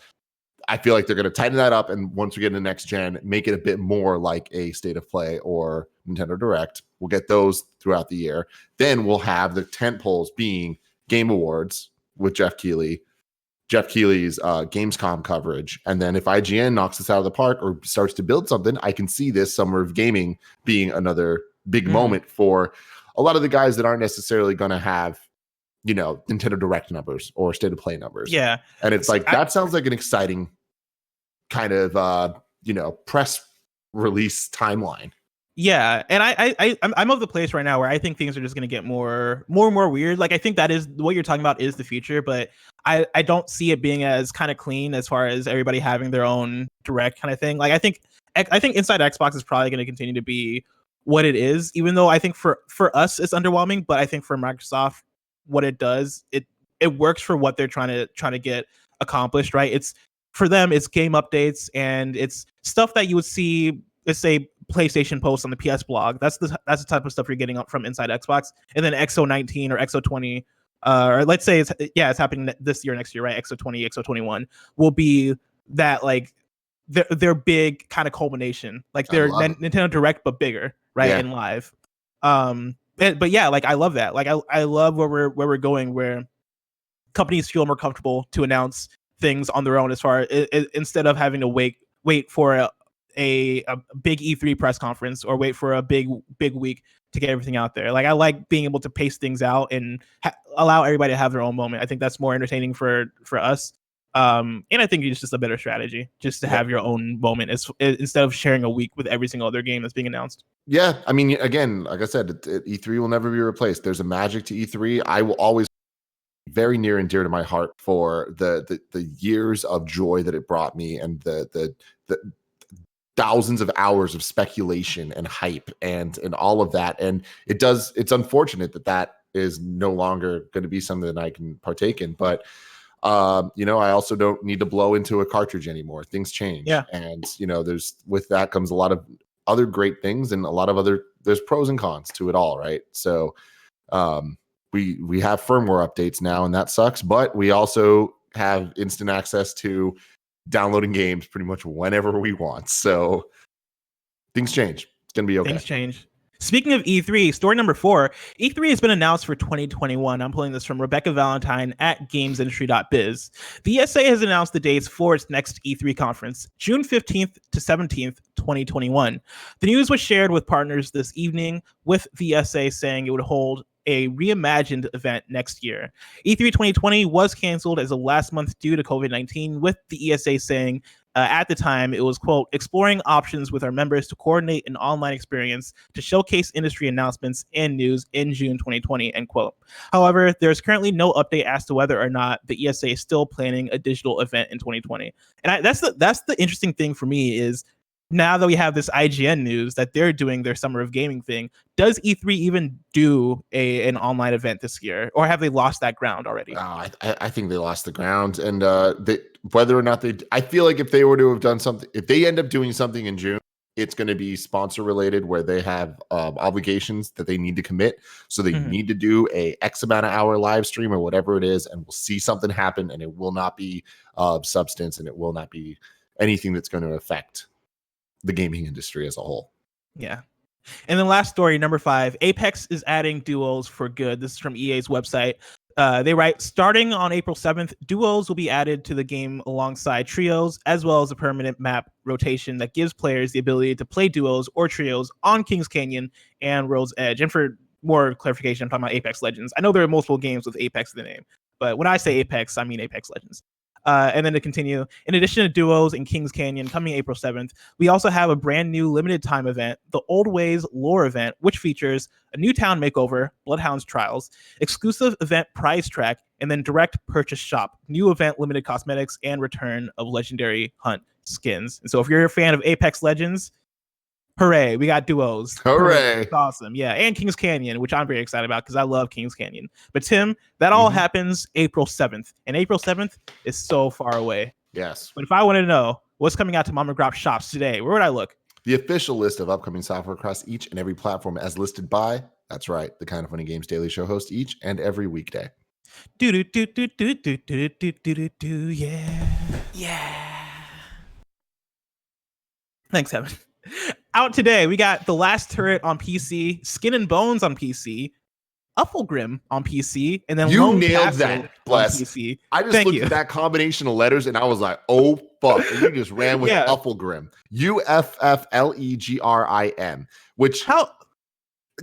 I feel like they're going to tighten that up, and once we get into next gen, make it a bit more like a state of play or Nintendo Direct. We'll get those throughout the year. Then we'll have the tent poles being Game Awards with Jeff Keighley's Gamescom coverage. And then if IGN knocks this out of the park or starts to build something, I can see this Summer of Gaming being another big moment for a lot of the guys that aren't necessarily going to have, Nintendo Direct numbers or state of play numbers. Yeah. And it's like, that sounds like an exciting kind of, press release timeline. Yeah, and I'm of the place right now where I think things are just going to get more and more weird. Like, I think that is what you're talking about is the future, but I don't see it being as kind of clean as far as everybody having their own direct kind of thing. Like, I think Inside Xbox is probably going to continue to be what it is, even though I think for us it's underwhelming. But I think for Microsoft, what it does, it works for what they're trying to get accomplished. Right? It's for them, it's game updates and it's stuff that you would see, let's say, PlayStation posts on the PS blog. That's the type of stuff you're getting up from Inside Xbox. And then XO19 or XO20, or let's say it's happening this year, next year, right? XO20, XO21 will be that, like, their big kind of culmination, like their Nintendo Direct but bigger, right? Yeah. And live. But yeah, like, I love that. Like, I love where we're going, where companies feel more comfortable to announce things on their own, as far instead of having to wait for a big E3 press conference or wait for a big week to get everything out there. Like, I like being able to pace things out and allow everybody to have their own moment. I think that's more entertaining for us. And I think it's just a better strategy just to have your own moment instead of sharing a week with every single other game that's being announced. Yeah. I mean, again, like I said, E3 will never be replaced. There's a magic to E3. I will always be very near and dear to my heart for the years of joy that it brought me, and the thousands of hours of speculation and hype and all of that. And it's unfortunate that is no longer going to be something that I can partake in, but I also don't need to blow into a cartridge anymore. Things change. Yeah. And with that comes a lot of other great things, and a lot of there's pros and cons to it all. Right. So we have firmware updates now, and that sucks, but we also have instant access to downloading games pretty much whenever we want. So things change. It's going to be okay. Things change. Speaking of E3, story number 4, E3 has been announced for 2021. I'm pulling this from Rebekah Valentine at gamesindustry.biz. The ESA has announced the dates for its next E3 conference, June 15th to 17th, 2021. The news was shared with partners this evening, with the ESA saying it would hold a reimagined event next year. E3 2020 was canceled as of last month due to COVID-19, with the ESA saying At the time, it was, quote, exploring options with our members to coordinate an online experience to showcase industry announcements and news in June 2020, end quote. However, there's currently no update as to whether or not the ESA is still planning a digital event in 2020. And that's the interesting thing for me is now that we have this IGN news that they're doing their Summer of Gaming thing, does E3 even do an online event this year, or have they lost that ground already? I think they lost the ground, and whether or not I feel like if they were to have done something, if they end up doing something in June, it's going to be sponsor related, where they have obligations that they need to commit, so they need to do a X amount of hour live stream or whatever it is, and we'll see something happen, and it will not be substance, and it will not be anything that's going to affect the gaming industry as a whole. Yeah. And then last story, number 5, Apex is adding duos for good. This is from EA's website. They write, starting on April 7th, duos will be added to the game alongside trios, as well as a permanent map rotation that gives players the ability to play duos or trios on Kings Canyon and World's Edge. And for more clarification, I'm talking about Apex Legends. I know there are multiple games with Apex in the name, but when I say Apex, I mean Apex Legends. And then to continue, in addition to duos in Kings Canyon coming April 7th, we also have a brand new limited time event, the Old Ways Lore event, which features a new town makeover, Bloodhound's Trials, exclusive event prize track, and then direct purchase shop, new event limited cosmetics, and return of legendary hunt skins. And so if you're a fan of Apex Legends, hooray, we got duos. Hooray. It's awesome. Yeah, and Kings Canyon, which I'm very excited about because I love Kings Canyon. But Tim, that all happens April 7th. And April 7th is so far away. Yes. But if I wanted to know what's coming out to Mom and Grop shops today, where would I look? The official list of upcoming software across each and every platform as listed by, that's right, the Kind of Funny Games Daily Show host each and every weekday. Yeah. Yeah. Thanks, Evan. Out today, we got The Last Turret on PC, Skin and Bones on PC, Ufflegrim on PC, and then you Lone nailed Castle that. Bless. On PC. I just looked at that combination of letters and I was like, oh fuck! And you just ran with Ufflegrim, Ufflegrim, which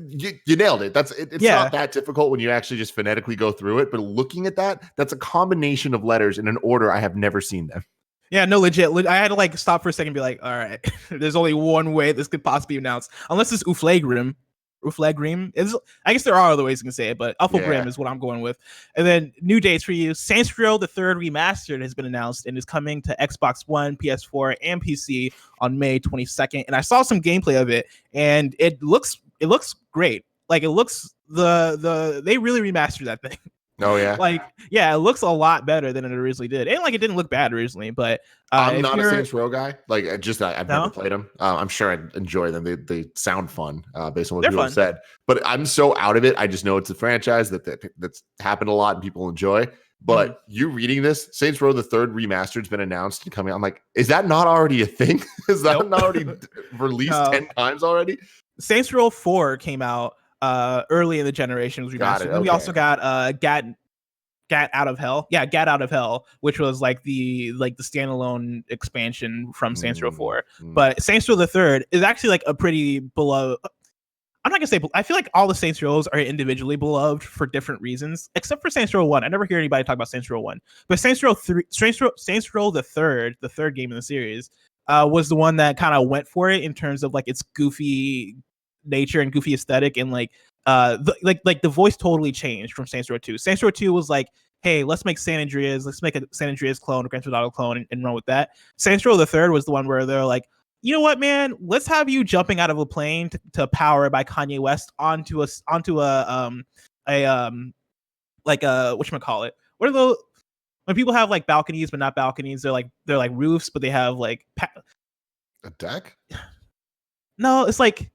you nailed it. It's not that difficult when you actually just phonetically go through it. But looking at that, that's a combination of letters in an order I have never seen them. Yeah, no, legit. I had to like stop for a second and be like, all right, there's only one way this could possibly be announced. Unless it's Ufflegrim. I guess there are other ways you can say it, but Ufflegrim is what I'm going with. And then new dates for you. Saints Row the Third Remastered has been announced and is coming to Xbox One, PS4, and PC on May 22nd. And I saw some gameplay of it, and it looks great. Like it looks they really remastered that thing. Oh yeah, it looks a lot better than it originally did, and it didn't look bad originally. But I'm not a Saints Row guy. I've never played them. I'm sure I'd enjoy them. They sound fun based on what people have said. But I'm so out of it. I just know it's a franchise that's happened a lot and people enjoy. But you reading this, Saints Row the Third Remastered's been announced and coming out. I'm like, is that not already a thing? Is that not already released 10 times already? Saints Row 4 came out early in the generation, was remastered. And we also got Gat Out of Hell. Yeah, Gat Out of Hell, which was like the standalone expansion from Saints Row 4. But Saints Row the Third is actually like a pretty beloved. I'm not gonna say. I feel like all the Saints Rows are individually beloved for different reasons, except for Saints Row 1. I never hear anybody talk about Saints Row 1. But Saints Row the third game in the series, was the one that kind of went for it in terms of like its goofy nature and goofy aesthetic, and the voice totally changed from Saints Row 2. Saints Row 2 was like, hey, let's make San Andreas clone, a Grand Theft Auto clone, and run with that. Saints Row the Third was the one where they're like, you know what, man, let's have you jumping out of a plane to Power by Kanye West onto a whatchamacallit. What are those when people have like balconies but not balconies? They're like roofs, but they have like a deck. No, it's like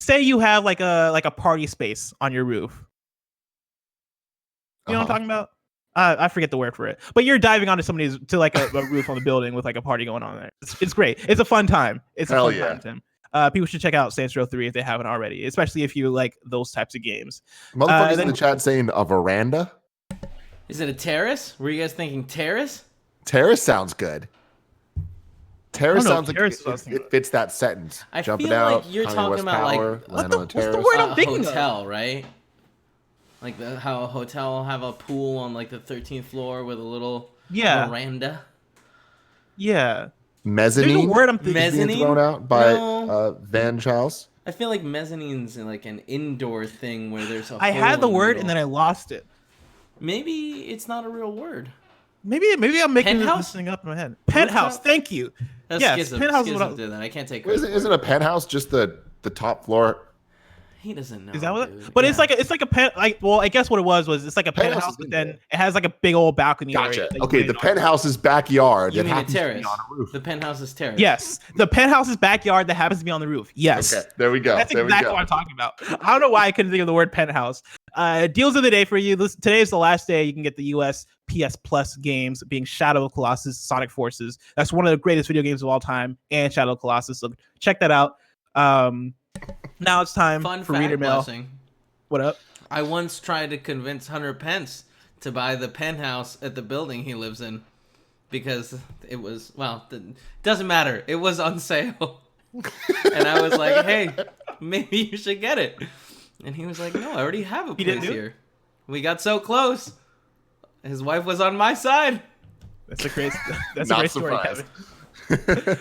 say you have like a party space on your roof. You know what I'm talking about? I forget the word for it, but you're diving onto somebody's a roof on the building with like a party going on there. It's great. It's a fun time. It's a fun time, Tim. People should check out Saints Row 3 if they haven't already, especially if you like those types of games. Motherfuckers in the chat saying a veranda. Is it a terrace? Were you guys thinking terrace? Terrace sounds good. Terrace sounds like it fits that sentence. I feel like you're talking about what's the word I'm thinking of? Hotel, right? Like how a hotel will have a pool on like the 13th floor with a little veranda. Yeah. Mezzanine. There's a word I'm thinking. is being Mezzanine? thrown out by No. Van Charles. I feel like mezzanine's like an indoor thing where there's a I hole had the in word middle. and then I lost it. Maybe it's not a real word. Maybe I'm making Penthouse? this thing up in my head. Penthouse. Rooftop? Thank you. That's Yes, Schism. penthouse is Schism what I- did that. I can't take Isn't, credit for isn't it. a penthouse just the top floor? He doesn't know. Is that what? Dude. But Yeah. it's like a pen. Like, well, I guess what it was it's like a Penthouse penthouse, is but indoor. then it has like a big old balcony. Gotcha. area that you Okay, put the it on. penthouse's backyard. You that mean a happens to be terrace? on a roof. The penthouse is terrace. Yes, the penthouse's backyard that happens to be on the roof. Yes. Okay, there we go. That's there exactly we go. what I'm talking about. I don't know why I couldn't think of the word penthouse. Deals of the day for you. Today is the last day you can get the US PS Plus games, being Shadow of the Colossus, Sonic Forces. That's one of the greatest video games of all time, and Shadow of the Colossus. So check that out. Now it's time Fun for fact, reader mail. Blessing. What up? I once tried to convince Hunter Pence to buy the penthouse at the building he lives in because it was, well, doesn't matter. It was on sale. And I was like, hey, maybe you should get it. And he was like, no, I already have a He didn't place do it? here. We got so close. His wife was on my side. That's a great. That's Not a great story, surprised. Kevin.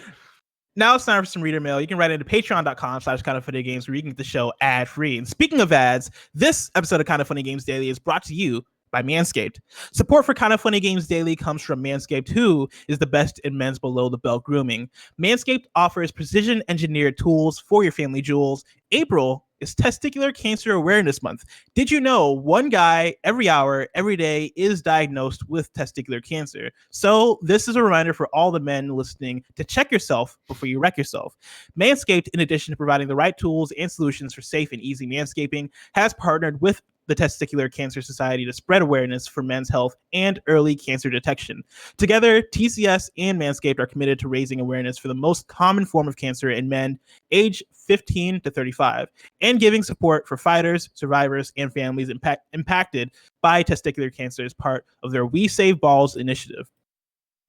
Now it's time for some reader mail. You can write into patreon.com/kindoffunnygames where you can get the show ad free. And speaking of ads, this episode of Kind of Funny Games Daily is brought to you by Manscaped. Support for Kind of Funny Games Daily comes from Manscaped, who is the best in men's below the belt grooming. Manscaped offers precision engineered tools for your family jewels. April is Testicular Cancer Awareness Month. Did you know one guy every hour, every day is diagnosed with testicular cancer? So this is a reminder for all the men listening to check yourself before you wreck yourself. Manscaped, in addition to providing the right tools and solutions for safe and easy manscaping, has partnered with the Testicular Cancer Society to spread awareness for men's health and early cancer detection. Together, TCS and Manscaped are committed to raising awareness for the most common form of cancer in men age 15 to 35 and giving support for fighters, survivors, and families impacted by testicular cancer as part of their We Save Balls initiative.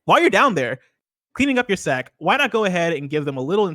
While you're down there cleaning up your sack, why not go ahead and give them a little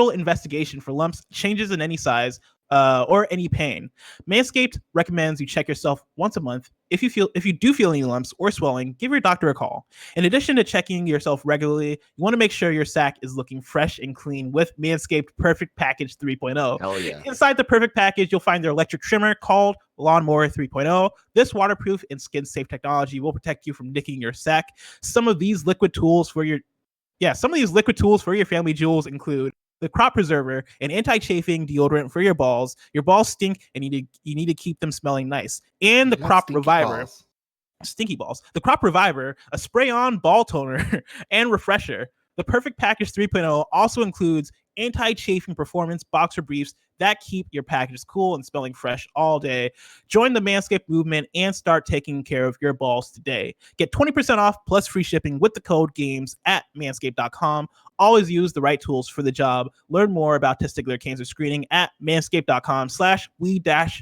investigation for lumps, changes in any size, or any pain. Manscaped recommends you check yourself once a month. If you do feel any lumps or swelling, give your doctor a call. In addition to checking yourself regularly, you want to make sure your sack is looking fresh and clean with Manscaped Perfect Package 3.0. Hell yeah. Inside the Perfect Package, you'll find their electric trimmer called Lawnmower 3.0. This waterproof and skin-safe technology will protect you from nicking your sack. Some of these liquid tools for your family jewels include the Crop Preserver, an anti-chafing deodorant for your balls. Your balls stink, and you need to keep them smelling nice. And the You got Crop stinky Reviver, balls. stinky balls. The Crop Reviver, a spray-on ball toner and refresher. The Perfect Package 3.0 also includes anti-chafing performance boxer briefs that keep your packages cool and smelling fresh all day. Join the Manscaped movement and start taking care of your balls today. Get 20% off plus free shipping with the code GAMES at manscaped.com. Always use the right tools for the job. Learn more about testicular cancer screening at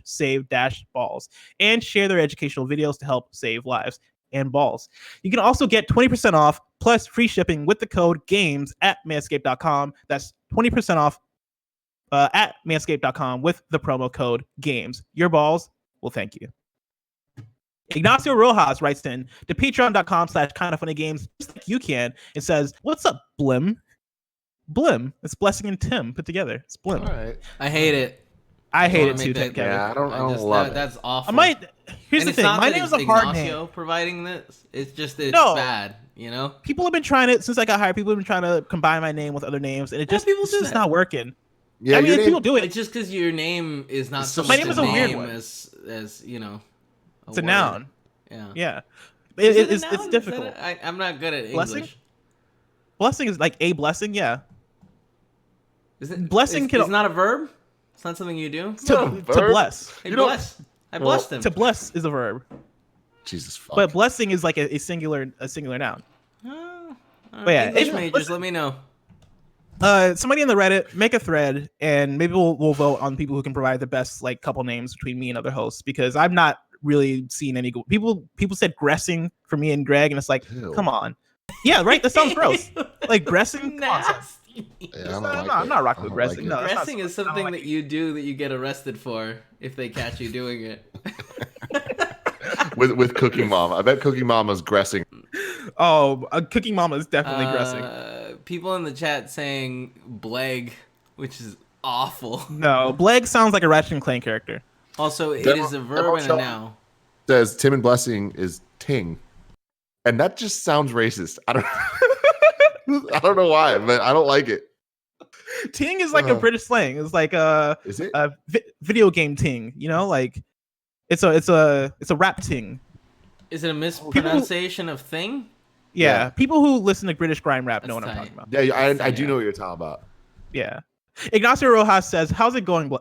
manscaped.com/we-save-balls and share their educational videos to help save lives and balls. You can also get 20% off plus free shipping with the code GAMES at manscaped.com. That's 20% off at manscaped.com with the promo code GAMES. Your balls will thank you. Ignacio Rojas writes in to patreon.com/kindoffunnygames, just like you can, and says, "What's up, Blim?" Blim. It's Blessing and Tim put together. It's Blim. All right. I hate it. I hate it wanna too, make that- Kevin. Yeah, I don't love it. That's awful. I might. Here's And the it's thing. not My that name is it's a hard Ignacio name. providing this. It's just that it's No. bad, you know? People have been trying it since I got hired. People have been trying to combine my name with other names, and Yeah, people it's do just that. not working. Yeah, I mean, your name, people do it. It's just because your name is not so My much name a is a weird name one. as you know. It's a word. noun. Yeah. Yeah, Is it a it's noun? Is that difficult. I'm not good at Blessing? English. Blessing is like a blessing. Yeah, Is it Blessing can- It's not a verb. It's not something you do. to verb. bless. Hey, You don't- bless. I blessed him. To bless is a verb, Jesus fuck. but blessing is like a singular noun. Oh, But yeah, English it's- majors, let me know. Somebody in the Reddit, make a thread, and maybe we'll vote on people who can provide the best like couple names between me and other hosts, because I'm not really seeing any people said Gressing for me and Greg, and it's like, Ew. come on. Yeah, right. That sounds gross. Like Gressing. Come on, son. Nasty. Yeah, I don't I'm like not- it. I'm not rocking I with don't Gressing. it. No. that's not Dressing is something- I something don't that you do that you get arrested for if they catch you doing it. with Cookie Mama. I bet Cookie Mama's gressing. Oh, Cooking Mama is definitely aggressing. People in the chat saying Bleg, which is awful. No, Bleg sounds like a Ratchet and Clank character. Also, it Demo- is a verb and a Demo noun. Says Tim and Blessing is Ting, and that just sounds racist. I don't know why, but I don't like it. Ting is like a British slang. It's like Is it? a video game ting. You know, like it's a rap ting. Is it a mispronunciation of thing? Yeah, Yeah. people who listen to British grime rap know That's what I'm tight. talking about. Yeah, I do know what you're talking about. Yeah. Ignacio Rojas says, how's it going?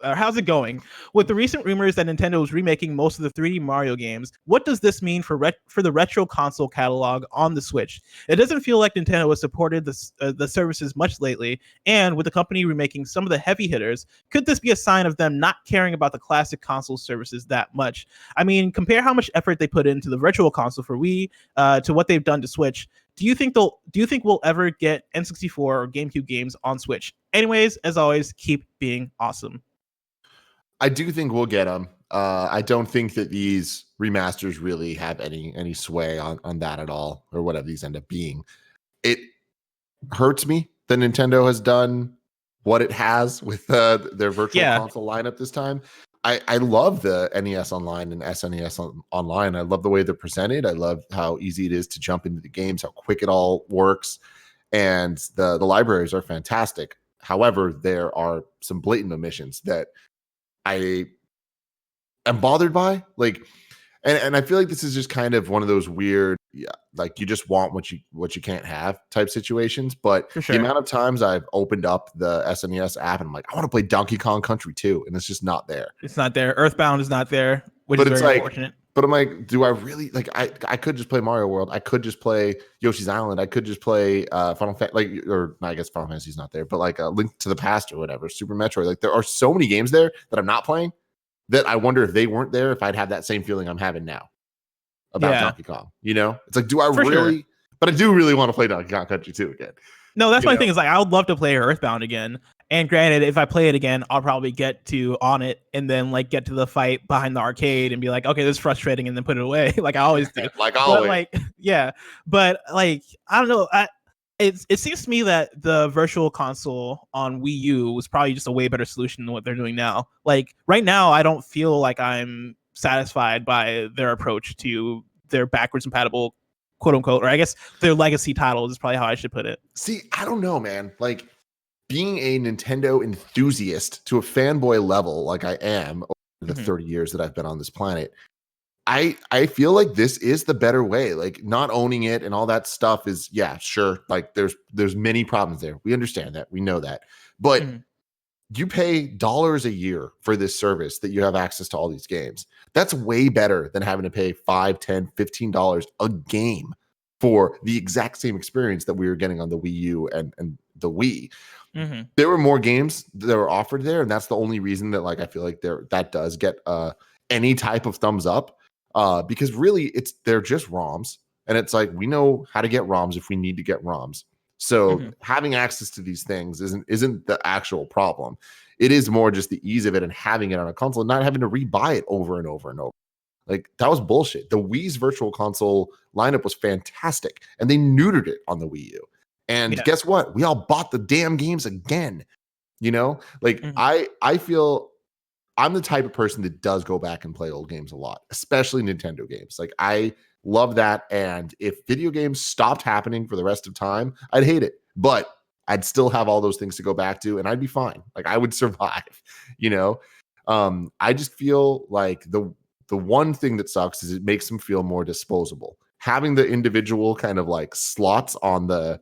How's it going? With the recent rumors that Nintendo is remaking most of the 3D Mario games, what does this mean for the retro console catalog on the Switch? It doesn't feel like Nintendo has supported the services much lately, and with the company remaking some of the heavy hitters, could this be a sign of them not caring about the classic console services that much? I mean, compare how much effort they put into the virtual console for Wii to what they've done to Switch. Do you think we'll ever get N64 or GameCube games on Switch? Anyways, as always, keep being awesome. I do think we'll get them. I don't think that these remasters really have any sway on that at all, or whatever these end up being. It hurts me that Nintendo has done what it has with their virtual console lineup this time. I love the NES Online and SNES Online. I love the way they're presented. I love how easy it is to jump into the games, how quick it all works, and the libraries are fantastic. However, there are some blatant omissions that I am bothered by. Like, and I feel like this is just kind of one of those weird, like you just want what you can't have type situations. But For sure. the amount of times I've opened up the SNES app and I'm like, I want to play Donkey Kong Country 2, and it's just not there. It's not there. Earthbound is not there, which But is it's very like, unfortunate. but I'm like, do I really like? I could just play Mario World. I could just play Yoshi's Island. I could just play Final Fantasy, or I guess Final Fantasy's not there, but like a Link to the Past or whatever, Super Metroid. Like there are so many games there that I'm not playing that I wonder if they weren't there, if I'd have that same feeling I'm having now about Donkey Kong. You know, it's like, do I really? Sure. But I do really want to play Donkey Kong Country 2 again. No, that's my thing. Is like I would love to play Earthbound again. And granted, if I play it again, I'll probably get to on it and then like get to the fight behind the arcade and be like, okay, this is frustrating, and then put it away like I always do. Like always. But like, yeah. But like, I don't know. It seems to me that the virtual console on Wii U was probably just a way better solution than what they're doing now. Like right now, I don't feel like I'm satisfied by their approach to their backwards compatible, quote unquote, or I guess their legacy titles is probably how I should put it. See, I don't know, man. Like being a Nintendo enthusiast to a fanboy level, like I am over the 30 years that I've been on this planet, I feel like this is the better way. Like not owning it and all that stuff is, yeah, sure. Like there's many problems there. We understand that. We know that. But you pay dollars a year for this service that you have access to all these games. That's way better than having to pay $5, $10, $15 a game for the exact same experience that we were getting on the Wii U and the Wii. There were more games that were offered there, and that's the only reason that like I feel like that does get any type of thumbs up. Because really they're just ROMs, and it's like we know how to get ROMs if we need to get ROMs. So having access to these things isn't the actual problem. It is more just the ease of it and having it on a console and not having to rebuy it over and over and over. Like that was bullshit. The Wii's virtual console lineup was fantastic, and they neutered it on the Wii U. And guess what? We all bought the damn games again. You know, like I feel I'm the type of person that does go back and play old games a lot, especially Nintendo games. Like I love that. And if video games stopped happening for the rest of time, I'd hate it, but I'd still have all those things to go back to and I'd be fine. Like I would survive, you know? I just feel like the one thing that sucks is it makes them feel more disposable. Having the individual kind of like slots on the,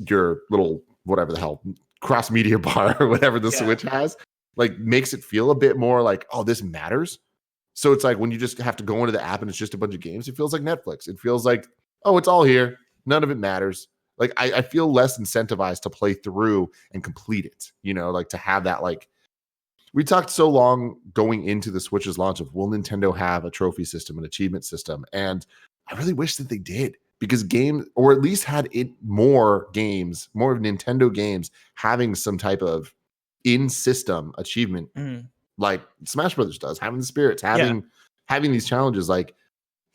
your little, whatever the hell, cross media bar or whatever the Switch has, like makes it feel a bit more like, oh, this matters. So it's like when you just have to go into the app and it's just a bunch of games, it feels like Netflix. It feels like, oh, it's all here. None of it matters. Like I feel less incentivized to play through and complete it, you know, like to have that, like we talked so long going into the Switch's launch of will Nintendo have a trophy system, an achievement system? And I really wish that they did, because games, or at least had it more games, more of Nintendo games having some type of in-system achievement like Smash Brothers does, having the spirits, having these challenges. Like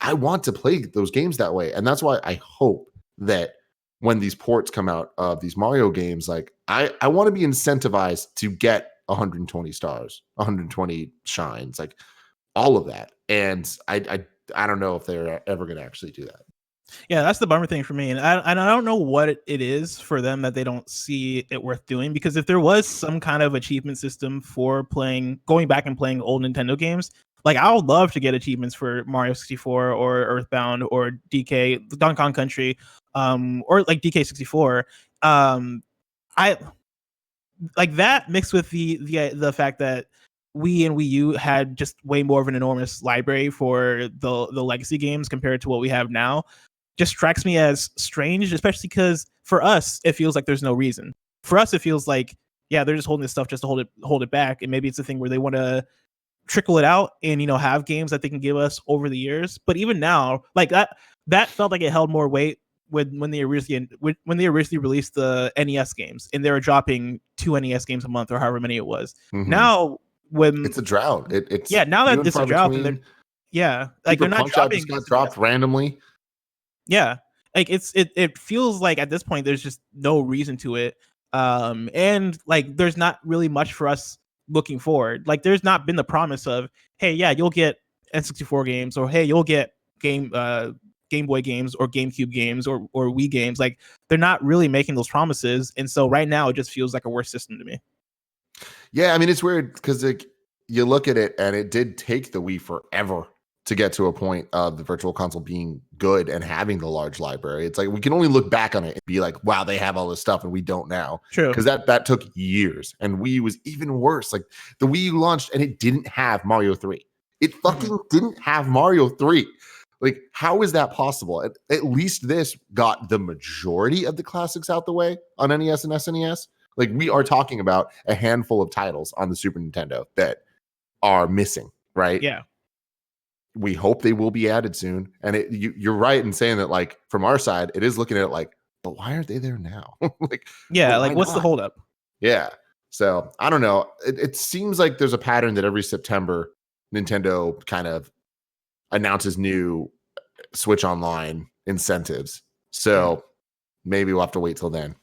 I want to play those games that way. And that's why I hope that when these ports come out of these Mario games, like I want to be incentivized to get 120 stars, 120 shines, like all of that. And I don't know if they're ever going to actually do that. Yeah, that's the bummer thing for me, and I don't know what it is for them that they don't see it worth doing. Because if there was some kind of achievement system for going back and playing old Nintendo games, like I would love to get achievements for Mario 64 or Earthbound or Donkey Kong Country, or like DK 64. I like that mixed with the fact that Wii and Wii U had just way more of an enormous library for the legacy games compared to what we have now. Just strikes me as strange, especially because for us it feels like there's no reason. For us, it feels like, yeah, they're just holding this stuff just to hold it back, and maybe it's a thing where they want to trickle it out and have games that they can give us over the years. But even now, like that felt like it held more weight when they originally released the NES games, and they were dropping 2 NES games a month or however many it was. Mm-hmm. Now when it's a drought, it's now that it's a drought, and like they're not dropping. Just got dropped randomly. Yeah, like it feels like at this point there's just no reason to it, and like there's not really much for us looking forward. Like there's not been the promise of, hey, yeah, you'll get N64 games, or hey, you'll get Game Boy games or GameCube games or Wii games. Like they're not really making those promises, and so right now it just feels like a worse system to me. Yeah, I mean it's weird because like you look at it and it did take the Wii forever to get to a point of the virtual console being good and having the large library. It's like we can only look back on it and be like, wow, they have all this stuff and we don't now. True. Because that took years, and Wii was even worse. Like the Wii U launched and it didn't have Mario 3. It fucking didn't have Mario 3. Like, how is that possible? At least this got the majority of the classics out the way on NES and SNES. Like, we are talking about a handful of titles on the Super Nintendo that are missing, right? Yeah. We hope they will be added soon. And you're right in saying that, like, from our side, it is looking at it like, but why aren't they there now? Like, yeah, like what's the holdup? Yeah. So I don't know. It seems like there's a pattern that every September Nintendo kind of announces new Switch Online incentives. So maybe we'll have to wait till then.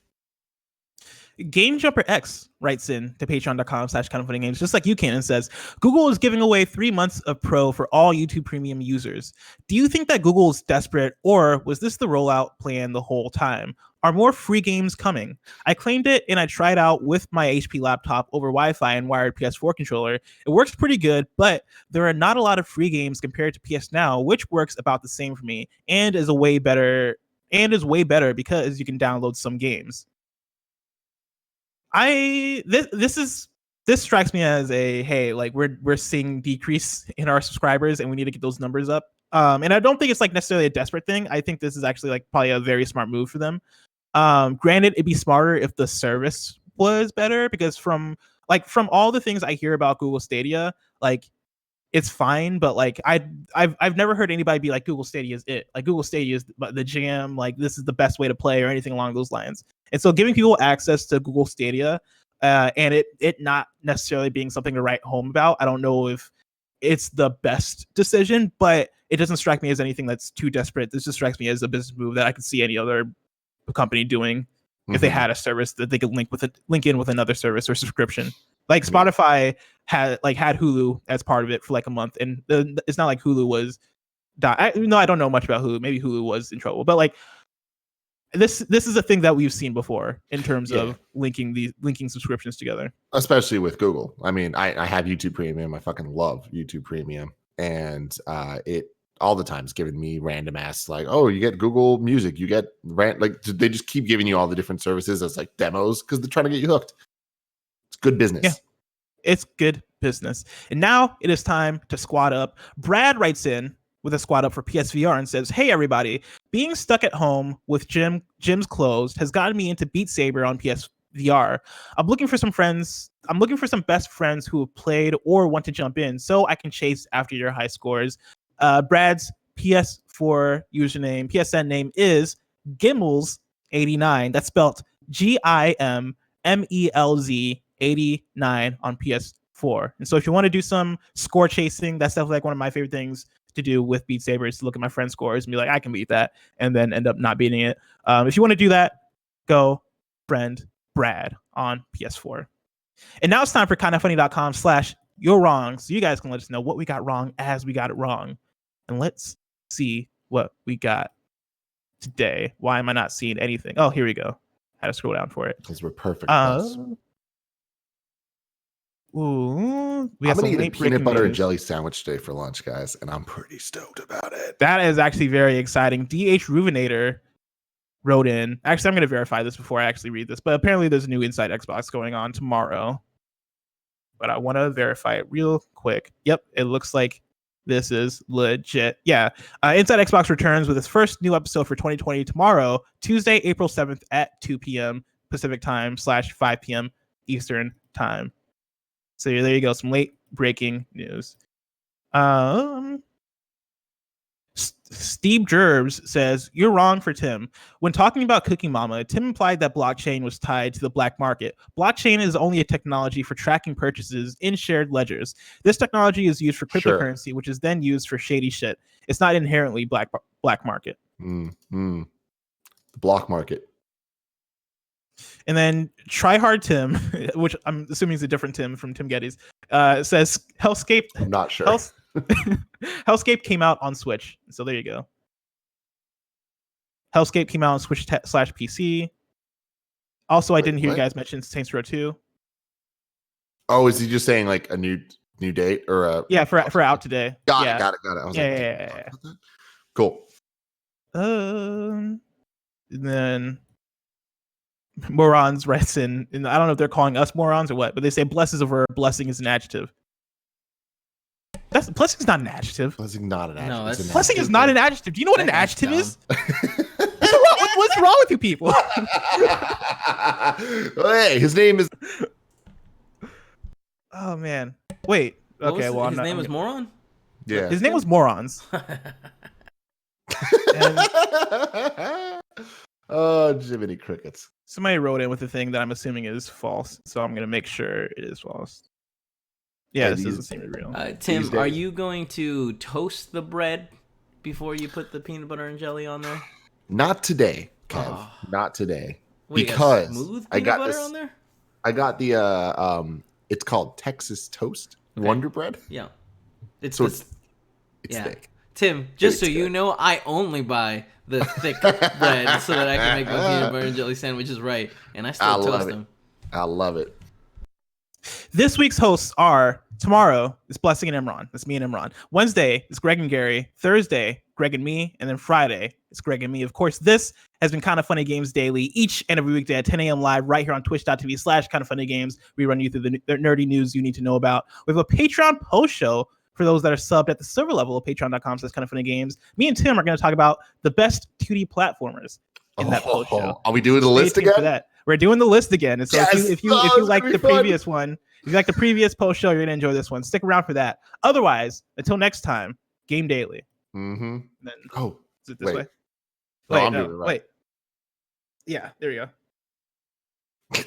GameJumperX writes in to patreon.com/kindoffunnygames, just like you can, and says, Google is giving away 3 months of Pro for all YouTube Premium users. Do you think that Google is desperate, or was this the rollout plan the whole time? Are more free games coming? I claimed it and I tried out with my HP laptop over Wi-Fi and wired PS4 controller. It works pretty good, but there are not a lot of free games compared to PS Now, which works about the same for me and is way better because you can download some games. This strikes me as a, hey, like we're seeing decrease in our subscribers and we need to get those numbers up. And I don't think it's like necessarily a desperate thing. I think this is actually like probably a very smart move for them. Granted, it'd be smarter if the service was better, because from all the things I hear about Google Stadia, like it's fine, but like I've never heard anybody be like Google Stadia is it. Like Google Stadia is the jam, like this is the best way to play or anything along those lines. And so giving people access to Google Stadia and it not necessarily being something to write home about, I don't know if it's the best decision, but it doesn't strike me as anything that's too desperate. This just strikes me as a business move that I could see any other company doing if they had a service that they could link in with another service or subscription. Like Spotify had Hulu as part of it for like a month, and it's not like Hulu was I don't know much about Hulu. Maybe Hulu was in trouble, but like this is a thing that we've seen before in terms of linking subscriptions together, especially with Google. I mean, I have YouTube Premium. I fucking love YouTube Premium, and it all the time is giving me random ass like, oh, you get Google Music, you get like they just keep giving you all the different services as like demos because they're trying to get you hooked. It's good business. Yeah, it's good business. And now it is time to squad up. Brad writes in with a squad up for PSVR and says, hey everybody, being stuck at home with gyms closed has gotten me into Beat Saber on PSVR. I'm looking for some best friends who have played or want to jump in so I can chase after your high scores. Brad's PS4 username, PSN name is Gimelz89. That's spelled GIMMELZ 89 on PS4. And so if you want to do some score chasing, that's definitely like one of my favorite things to do with Beat Saber is to look at my friend scores and be like, I can beat that, and then end up not beating it. If you want to do that, go friend Brad on PS4. And now it's time for kindafunny.com/you're wrong, so you guys can let us know what we got wrong as we got it wrong. And let's see what we got today. Why am I not seeing anything? Oh, here we go. I had to scroll down for it. Because we're perfect. Ooh, we I'm got gonna some eat a late peanut breaking butter and news. jelly sandwich today for lunch, guys, and I'm pretty stoked about it. That is actually very exciting. DH Ruvenator wrote in. Actually, I'm going to verify this before I actually read this, but apparently there's a new Inside Xbox going on tomorrow. But I want to verify it real quick. Yep, it looks like this is legit. Yeah, Inside Xbox returns with its first new episode for 2020 tomorrow, Tuesday, April 7th at 2 p.m. Pacific time /5 p.m. Eastern time. So there you go, some late breaking news. Steve Gerbs says, you're wrong for Tim. When talking about Cookie Mama, Tim implied that blockchain was tied to the black market. Blockchain is only a technology for tracking purchases in shared ledgers. This technology is used for cryptocurrency, which is then used for shady shit. It's not inherently black market. The block market. And then Tryhard Tim, which I'm assuming is a different Tim from Tim Geddes, says Hellscape. I'm not sure. Hellscape came out on Switch, so there you go. Hellscape came out on Switch /PC. Also, I didn't hear you guys mention Saints Row 2. Oh, is he just saying like a new date or a? Yeah, for out today. Got it. I was yeah. Cool. And then Morons writes in, and I don't know if they're calling us morons or what, but they say bless is a verb, blessing is an adjective. Blessing is not an adjective. Blessing not an adjective. No, blessing is not an adjective. Do you know what an adjective is? What's wrong with you people? Hey, his name is. Oh man. Wait. Okay. Well, his name was Moron. Yeah. His name was Morons. Oh, Jiminy Crickets. Somebody wrote in with a thing that I'm assuming is false, so I'm gonna make sure it is false. Yeah, this doesn't seem real. Tim, are you going to toast the bread before you put the peanut butter and jelly on there? Not today, Kev. Oh. Not today. Wait, because smooth I got butter this. On there? I got the it's called Texas Toast Wonder Bread. Yeah, it's thick. Tim, just so you know, I only buy the thick bread so that I can make my peanut butter and jelly sandwiches right, and I still toast them. I love it. This week's hosts are tomorrow is Blessing and Imran. That's me and Imran. Wednesday is Greg and Gary. Thursday, Greg and me, and then Friday it's Greg and me. Of course, this has been Kinda Funny Games Daily each and every weekday at 10 a.m. live right here on twitch.tv/KindaFunnyGames. We run you through the nerdy news you need to know about. We have a Patreon post show for those that are subbed at the silver level of patreon.com/KindaFunnyGames. Me and Tim are going to talk about the best 2D platformers in that post show. Are we doing the list again? For that. We're doing the list again. And so if you like the previous one, if you like the previous post show, you're going to enjoy this one. Stick around for that. Otherwise, until next time, Game Daily. Mm-hmm. Then, is it this way? No, I'm doing it right. Wait. Yeah, there you go.